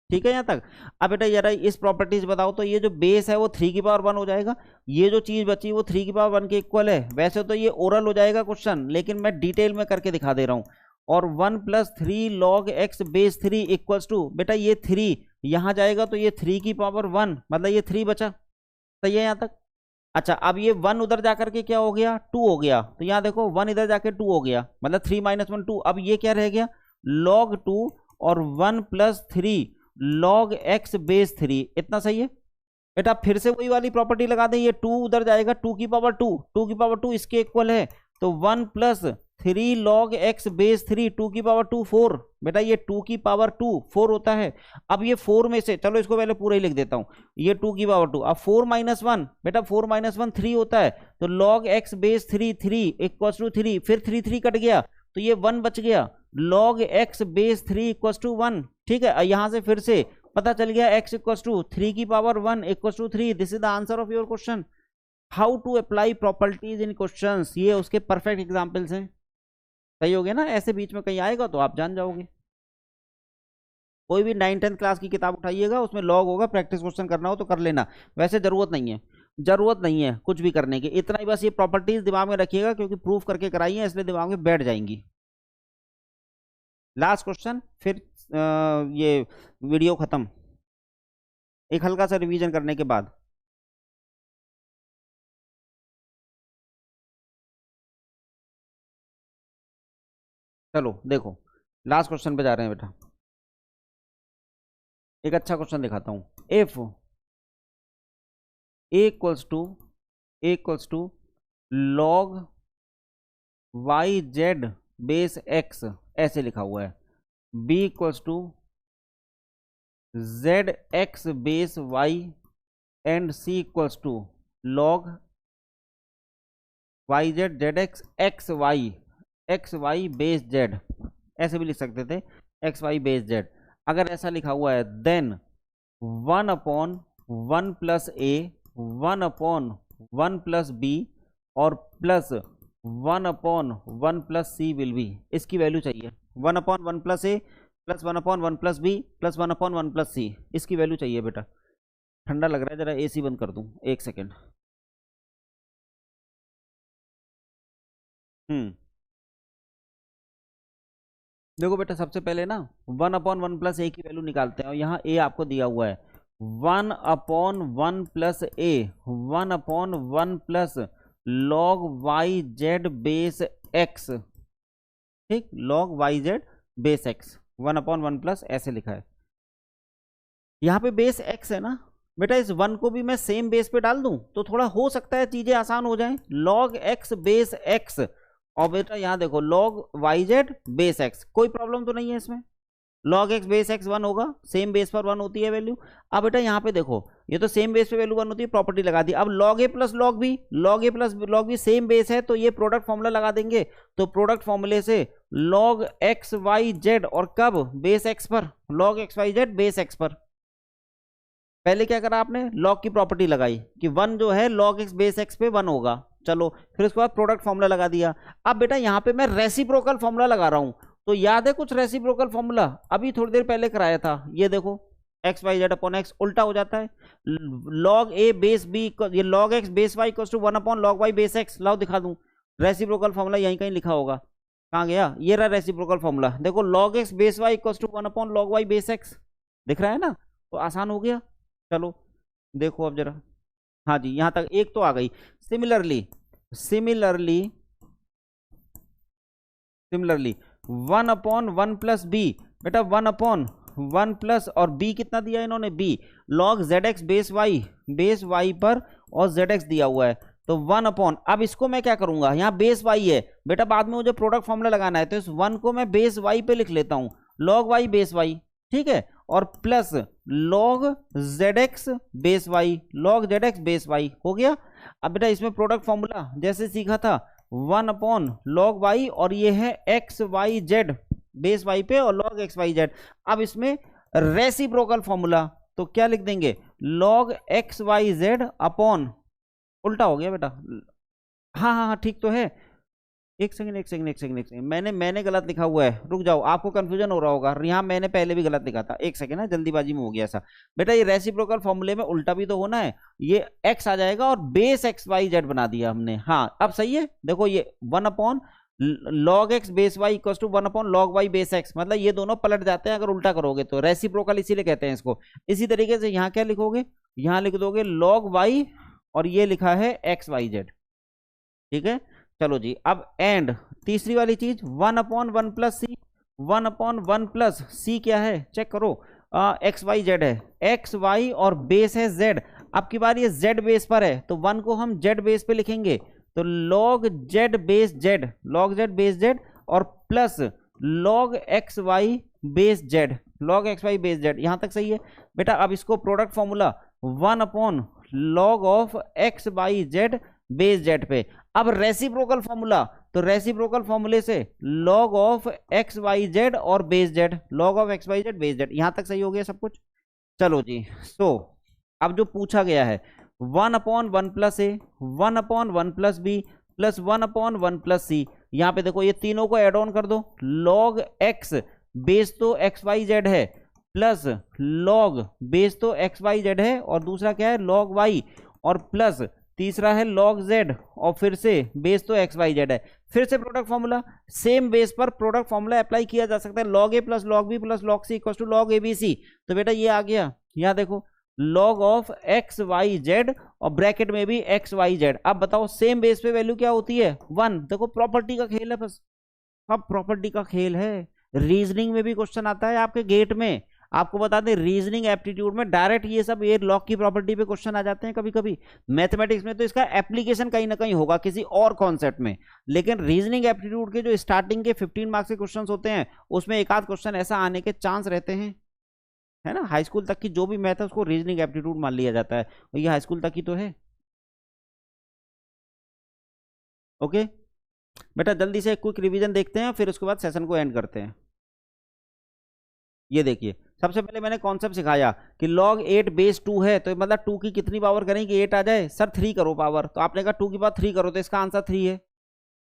ठीक है यहाँ तक। अब बेटा यार इस प्रॉपर्टीज बताओ, तो ये जो बेस है वो 3 की पावर 1 हो जाएगा, ये जो चीज बची वो 3 की पावर 1 के इक्वल है। वैसे तो ये ओरल हो जाएगा क्वेश्चन, लेकिन मैं डिटेल में करके दिखा दे रहा हूँ। और 1 plus 3 log x base 3 equals to, बेटा ये 3 यहाँ जाएगा तो ये 3 की पावर 1, मतलब ये 3 बचा, सही है यहाँ तक। अच्छा अब ये 1 उधर जाकर के क्या हो गया 2 हो गया, तो यहाँ देखो 1 इधर जाके 2 हो गया, मतलब 3 माइनस 1 2, अब ये क्या रह गया log 2 और 1 प्लस 3 log x बेस 3, इतना सही है। बेटा फिर से वही वाली प्रॉपर्टी लगा दें, ये 2 उधर जाएगा 2 की पावर 2, 2 की पावर 2 इसके इक्वल है, तो 1 प्लस 3 log x बेस 3 2 की पावर 2 4, बेटा ये 2 की पावर 2 4 होता है। अब ये 4 में से, चलो इसको पहले पूरा ही लिख देता हूं, ये 2 की पावर 2, अब 4 माइनस 1, बेटा 4 माइनस 1 3 होता है, तो log x base 3 3 equals to 3, फिर 3 3 कट गया तो ये 1 बच गया, log x base 3 equals to 1, ठीक है। यहां से फिर से पता चल गया x इक्वल्स टू 3 की power 1 equals to 3। This is the answer of your question. How to apply properties in questions, ये उसके परफेक्ट एग्जांपल्स हैं। सही हो गया ना, ऐसे बीच में कहीं आएगा तो आप जान जाओगे। कोई भी 9th-10th क्लास की किताब उठाइएगा, उसमें लॉग होगा, प्रैक्टिस क्वेश्चन करना हो तो कर लेना, वैसे जरूरत नहीं है, जरूरत नहीं है कुछ भी करने की। इतना ही बस ये प्रॉपर्टीज दिमाग में रखिएगा, क्योंकि प्रूफ करके कराई है इसलिए दिमाग में बैठ जाएंगी। लास्ट क्वेश्चन, फिर ये वीडियो खत्म, एक हल्का सा रिवीजन करने के बाद। चलो देखो, लास्ट क्वेश्चन पे जा रहे हैं बेटा। एक अच्छा क्वेश्चन दिखाता हूं। If A equals to log Y Z base X, ऐसे लिखा हुआ है। B equals to Z X base Y and C equals to log Y Z Z X X Y base Z, ऐसे भी लिख सकते थे, एक्स वाई बेस जेड। अगर ऐसा लिखा हुआ है then 1/1 plus a 1/1 plus b और plus 1/1 plus c will be. इसकी वैल्यू चाहिए 1/1 plus a plus 1/1 plus b plus 1/1 plus c, इसकी वैल्यू चाहिए बेटा। ठंडा लग रहा है, जरा एसी बंद कर दूं, एक सेकेंड। देखो बेटा, सबसे पहले ना 1/1 प्लस ए की वैल्यू निकालते हैं, और यहाँ ए आपको दिया हुआ है 1/1 plus a 1/1 plus log Y Z base x, ठीक, log Y Z base x 1/1 plus, ऐसे लिखा है। यहाँ पे बेस एक्स है ना बेटा, इस 1 को भी मैं सेम बेस पे डाल दूं तो थोड़ा हो सकता है चीजें आसान हो जाएं। लॉग एक्स बेस एक्स, और बेटा यहाँ देखो log Y Z base X, कोई प्रॉब्लम तो नहीं है इसमें। लॉग एक्स बेस एक्स 1 होगा, सेम बेस पर 1 होती है वैल्यू। अब बेटा यहाँ पे देखो, ये तो सेम बेस पे वैल्यू 1 होती है, प्रॉपर्टी लगा दी। अब log A plus log B, log A plus log B same base है, तो ये प्रोडक्ट फॉर्मूला लगा देंगे। तो प्रोडक्ट फॉर्मूले से लॉग एक्स वाई जेड, और कब, बेस एक्स पर, log x Y Z base X पर। पहले क्या करा आपने, लॉग की प्रॉपर्टी लगाई कि 1 जो है लॉग एक्स बेस एक्स पे 1 होगा, चलो, फिर उसके बाद प्रोडक्ट फॉर्मूला लगा दिया। अब बेटा यहाँ पे मैं रेसिप्रोकल फॉर्मूला लगा रहा हूं, तो याद है कुछ रेसिप्रोकल फॉर्मूला अभी थोड़ी देर पहले कराया था, ये देखो X Y Z upon X उल्टा हो जाता है। लॉग ए बेस बी, ये log x base Y equals to 1 upon log Y base X. लाओ दिखा दूं, रेसिप्रोकल फॉर्मूला यहीं कहीं लिखा होगा, कहाँ गया, ये रहा रेसिप्रोकल फॉर्मूला। देखो log x base Y equals to 1 upon log Y base X, दिख रहा है ना, तो आसान हो गया। चलो देखो अब जरा, हाँ जी, यहां तक एक तो आ गई। सिमिलरली 1/1 प्लस बी, बेटा 1/1 प्लस, और बी कितना दिया इन्होंने, B log Z X base Y पर, और जेड एक्स दिया हुआ है, तो 1/, अब इसको मैं क्या करूंगा, यहाँ बेस वाई है बेटा, बाद में मुझे प्रोडक्ट फॉर्मूला लगाना है, तो इस 1 को मैं बेस वाई पे लिख लेता हूं, लॉग वाई बेस वाई, ठीक है, और plus log Z X base Y, log Z X base Y हो गया। अब बेटा इसमें प्रोडक्ट फॉर्मूला जैसे सीखा था 1 लॉग वाई, और ये है X Y Z base Y पे, और लॉग एक्स वाई जेड। अब इसमें रेसिप्रोकल फॉर्मूला, तो क्या लिख देंगे, log x Y Z upon, उल्टा हो गया बेटा, हाँ हाँ हाँ ठीक तो है, एक सेकंड, मैंने गलत लिखा हुआ है, रुक जाओ, आपको कंफ्यूजन हो रहा होगा, यहाँ मैंने पहले भी गलत लिखा था, एक सेकंड है, जल्दीबाजी में हो गया ऐसा। बेटा ये रेसिप्रोकल फॉर्मूले में उल्टा भी तो होना है, ये x आ जाएगा और बेस एक्स वाई जेड बना दिया हमने, हाँ अब सही है। देखो ये 1 log x base Y equal to 1 log Y base X, मतलब ये दोनों पलट जाते हैं अगर उल्टा करोगे तो, रेसिप्रोकल इसीलिए कहते हैं इसको। इसी तरीके से यहाँ क्या लिखोगे, यहाँ लिख दोगे लॉग वाई, और ये लिखा है एक्स वाई जेड, ठीक है। चलो जी, अब एंड तीसरी वाली चीज 1/1 प्लस सी, 1/1 प्लस सी क्या है चेक करो, एक्स वाई जेड है, एक्स वाई और बेस है जेड। अब की बार ये जेड बेस पर है, तो 1 को हम जेड बेस पे लिखेंगे, तो log z base z, log z base z, और plus log x Y base z, log x Y base z, यहां तक सही है बेटा। अब इसको product formula 1 log of x Y Z base z पे। अब रेसिप्रोकल फॉर्मूला, तो रेसिप्रोकल फॉर्मूले से log of x Y Z और base z, log of x Y Z base z, यहां तक सही हो गया सब कुछ। चलो जी। अब जो पूछा गया है 1/1 + a, 1/1 + b प्लस 1/1 + c। यहाँ पे देखो ये तीनों को एड ऑन कर दो। log x बेस तो एक्स वाई जेड है, प्लस log बेस तो एक्स वाई जेड है, और दूसरा क्या है log y, और प्लस तीसरा है log z, और फिर से बेस तो एक्स वाई जेड है। फिर से प्रोडक्ट फॉर्मूला, सेम बेस पर प्रोडक्ट फॉर्मूला अप्लाई किया जा सकता है। log a plus log b plus log c equal to log abc। तो बेटा ये आ गया, यहाँ देखो log of x Y Z, और ब्रैकेट में भी एक्स वाई जेड। अब बताओ सेम बेस पे वैल्यू क्या होती है 1। देखो प्रॉपर्टी का खेल है बस, अब प्रॉपर्टी का खेल है। रीजनिंग में भी क्वेश्चन आता है आपके गेट में। आपको बता दें रीजनिंग एप्टीट्यूड में डायरेक्ट ये सब ये लॉग की प्रॉपर्टी पे क्वेश्चन आ जाते हैं कभी कभी। मैथमेटिक्स में तो इसका एप्लीकेशन कहीं ना कहीं होगा किसी और कॉन्सेप्ट में, लेकिन रीजनिंग एप्टीट्यूड के जो स्टार्टिंग के 15 मार्क्स के क्वेश्चन होते हैं उसमें एक आध क्वेश्चन ऐसा आने के चांस रहते हैं, है ना। हाई स्कूल तक की जो भी मैथ है उसको रीजनिंग एप्टीट्यूड मान लिया जाता है, और ये हाई स्कूल तक की तो है। ओके बेटा, जल्दी से क्विक रिवीजन देखते हैं, फिर उसके बाद सेशन को एंड करते हैं। ये देखिए, सबसे पहले मैंने कॉन्सेप्ट सिखाया कि log 8 बेस 2 है, तो मतलब 2 की कितनी पावर करें कि 8 आ जाए। सर 3 करो पावर, तो आपने कहा 2 की पावर 3 करो, तो इसका आंसर 3 है।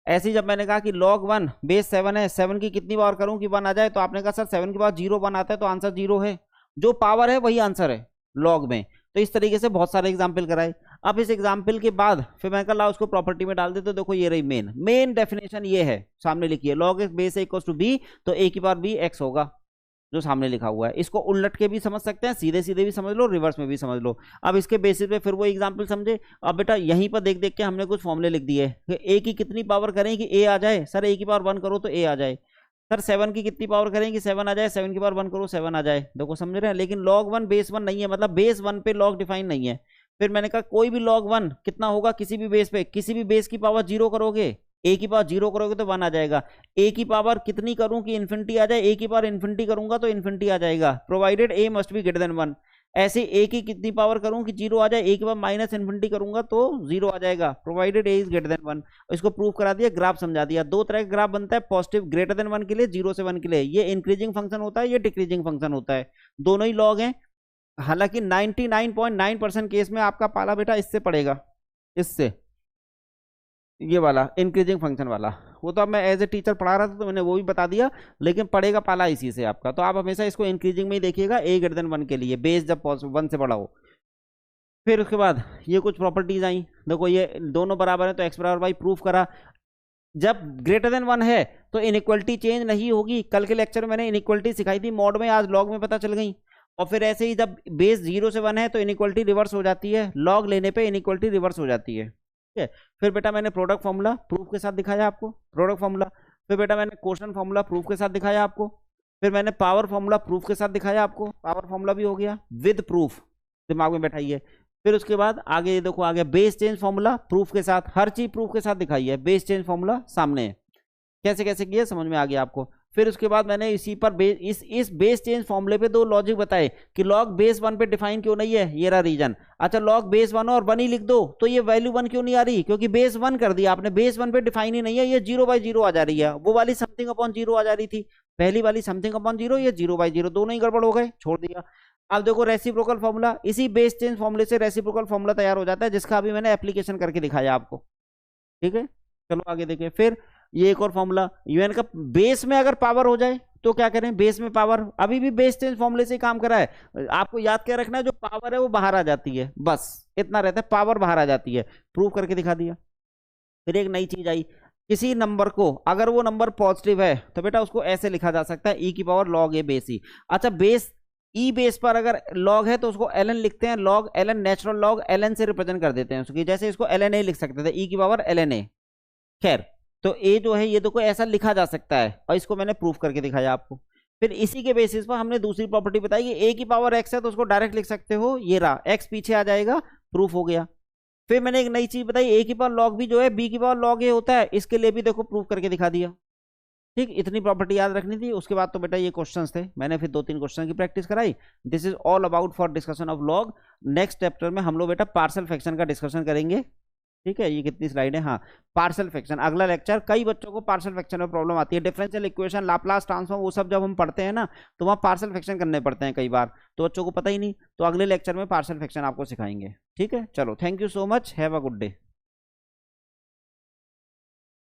ऐसे ही जब मैंने कहा कि log 1 बेस 7 है, 7 की कितनी पावर करूं कि 1 आ जाए, तो आपने कहा सर 7 की पावर 0 1 आता है, तो आंसर 0 है। जो पावर है वही आंसर है लॉग में। तो इस तरीके से बहुत सारे एग्जाम्पल कराए। अब इस एग्जाम्पल के बाद फिर मैंने कहा उसको प्रॉपर्टी में डाल दे, तो देखो ये रही मेन डेफिनेशन ये है, सामने लिखिए log x base equal to b, तो a की पावर b x होगा जो सामने लिखा हुआ है। इसको उलट के भी समझ सकते हैं, सीधे सीधे भी समझ लो, रिवर्स में भी समझ लो। अब इसके बेसिस पे फिर वो एग्जांपल समझे। अब बेटा यहीं पर देख देख के हमने कुछ फॉर्मूले लिख दिए कि ए की कितनी पावर करें कि ए आ जाए। सर ए की पावर 1 करो तो ए आ जाए। सर 7 की कितनी पावर करें कि 7 आ जाए, 7 की पावर 1 करो 7 आ जाए। देखो समझ रहे हैं, लेकिन log 1 बेस 1 नहीं है, मतलब बेस 1 पे log डिफाइन नहीं है। फिर मैंने कहा कोई भी log 1 कितना होगा किसी भी बेस पे, किसी भी बेस की पावर 0 करोगे, ए की पावर 0 करोगे तो 1 आ जाएगा। ए की पावर कितनी करूं कि इन्फिनिटी आ जाए, ए की पावर इन्फिनिटी करूंगा तो इन्फिनिटी आ जाएगा, provided A must be greater than 1। ऐसे ए की कितनी पावर करूं कि 0 आ जाए, ए की पावर माइनस इन्फिनिटी करूंगा तो 0 आ जाएगा, provided A is greater than 1। इसको प्रूव करा दिया, ग्राफ समझा दिया। दो तरह का ग्राफ बनता है, पॉजिटिव ग्रेटर देन 1 के लिए, 0 से 1 के लिए। ये इंक्रीजिंग फंक्शन होता है, ये डिक्रीजिंग फंक्शन होता है, दोनों ही लॉग हैं। हालांकि 99.9% केस में आपका पाला बेटा इससे पड़ेगा, इससे, ये वाला इंक्रीजिंग फंक्शन वाला। वो तो अब मैं एज ए टीचर पढ़ा रहा था तो मैंने वो भी बता दिया, लेकिन पड़ेगा पाला इसी से आपका। तो आप हमेशा इसको इंक्रीजिंग में ही देखिएगा, ए ग्रेटर देन 1 के लिए, बेस जब 1 से बड़ा हो। फिर उसके बाद ये कुछ प्रॉपर्टीज आई, देखो ये दोनों बराबर है तो एक्स बराबर वाई प्रूफ करा। जब ग्रेटर देन 1 है तो इनइक्वलिटी चेंज नहीं होगी। कल के लेक्चर में मैंने इनइक्वलिटी सिखाई थी मॉड में, आज लॉग में पता चल गई। और फिर ऐसे ही जब बेस 0 से 1 है तो इनइक्वलिटी रिवर्स हो जाती है, लॉग लेने पे इनइक्वलिटी रिवर्स हो जाती है। ठीक है, फिर बेटा मैंने प्रोडक्ट फॉर्मूला प्रूफ के साथ दिखाया आपको, प्रोडक्ट फॉर्मूला। फिर बेटा मैंने क्वेश्चन फॉर्मूला प्रूफ के साथ दिखाया आपको। फिर मैंने पावर फॉर्मूला प्रूफ के साथ दिखाया आपको, पावर फॉर्मूला भी हो गया विद प्रूफ, दिमाग में बैठाइए। फिर उसके बाद आगे ये देखो आ गया बेस चेंज फॉर्मूला प्रूफ के साथ, हर चीज प्रूफ के साथ दिखाई है। बेस चेंज फॉर्मूला सामने है, कैसे कैसे किया समझ में आ गया आपको। फिर उसके बाद मैंने इसी पर इस बेस चेंज फॉर्मूले पे दो लॉजिक बताए कि लॉग बेस 1 पे डिफाइन क्यों नहीं है, ये रहा रीजन। अच्छा लॉग बेस 1 और 1 ही लिख दो तो ये वैल्यू 1 क्यों नहीं आ रही, क्योंकि बेस 1 कर दिया आपने, बेस 1 पे डिफाइन ही नहीं है, ये 0/0 आ जा रही है। वो वाली समथिंग अपॉन 0 आ जा रही थी, पहली वाली समथिंग अपॉन 0, ये 0/0, दोनों ही गड़बड़ हो गए, छोड़ दिया। अब देखो रेसिप्रोकल फॉर्मूला, इसी बेस चेंज फॉर्मूले से रेसिप्रोकल फॉर्मूला तैयार हो जाता है, जिसका अभी मैंने एप्लीकेशन करके दिखाया आपको। ठीक है, चलो आगे देखें। फिर ये एक और फॉर्मूला, यूएन का बेस में अगर पावर हो जाए तो क्या करें, बेस में पावर, अभी भी बेस चेंज फॉर्मूले से काम करा है। आपको याद क्या रखना है, जो पावर है वो बाहर आ जाती है, बस इतना रहता है, पावर बाहर आ जाती है, प्रूव करके दिखा दिया। फिर एक नई चीज आई, किसी नंबर को अगर वो नंबर पॉजिटिव है तो बेटा उसको ऐसे लिखा जा सकता है, ई की पावर लॉग ए बेस ई। अच्छा बेस ई बेस पर अगर लॉग है तो उसको एल एन लिखते हैं, log L N, natural log L N से रिप्रेजेंट कर देते हैं उसकी, जैसे इसको एल एन ए लिख सकते थे, ई की पावर एल एन ए। खैर तो ए जो है ये देखो ऐसा लिखा जा सकता है, और इसको मैंने प्रूफ करके दिखाया आपको। फिर इसी के बेसिस पर हमने दूसरी प्रॉपर्टी बताई कि ए की पावर एक्स है तो उसको डायरेक्ट लिख सकते हो, ये रहा एक्स पीछे आ जाएगा, प्रूफ हो गया। फिर मैंने एक नई चीज बताई, ए की पावर लॉग भी जो है बी की पावर लॉग ए होता है, इसके लिए भी देखो प्रूफ करके दिखा दिया। ठीक, इतनी प्रॉपर्टी याद रखनी थी। उसके बाद तो बेटा ये क्वेश्चंस थे, मैंने फिर 2-3 क्वेश्चन की प्रैक्टिस कराई। This is all about for discussion of log. Next chapter में हम लोग बेटा पार्शियल फ्रैक्शन का डिस्कशन करेंगे। ठीक है, ये कितनी स्लाइड है, हाँ, पार्शियल फ्रैक्शन अगला लेक्चर। कई बच्चों को पार्शियल फ्रैक्शन में प्रॉब्लम आती है, डिफरेंशियल इक्वेशन, लाप्लास ट्रांसफॉर्म, वो सब जब हम पढ़ते हैं ना तो वहाँ पार्शियल फ्रैक्शन करने पड़ते हैं कई बार, तो बच्चों को पता ही नहीं। तो अगले लेक्चर में पार्शियल फ्रैक्शन आपको सिखाएंगे। ठीक है, चलो, thank you so much, have a good day.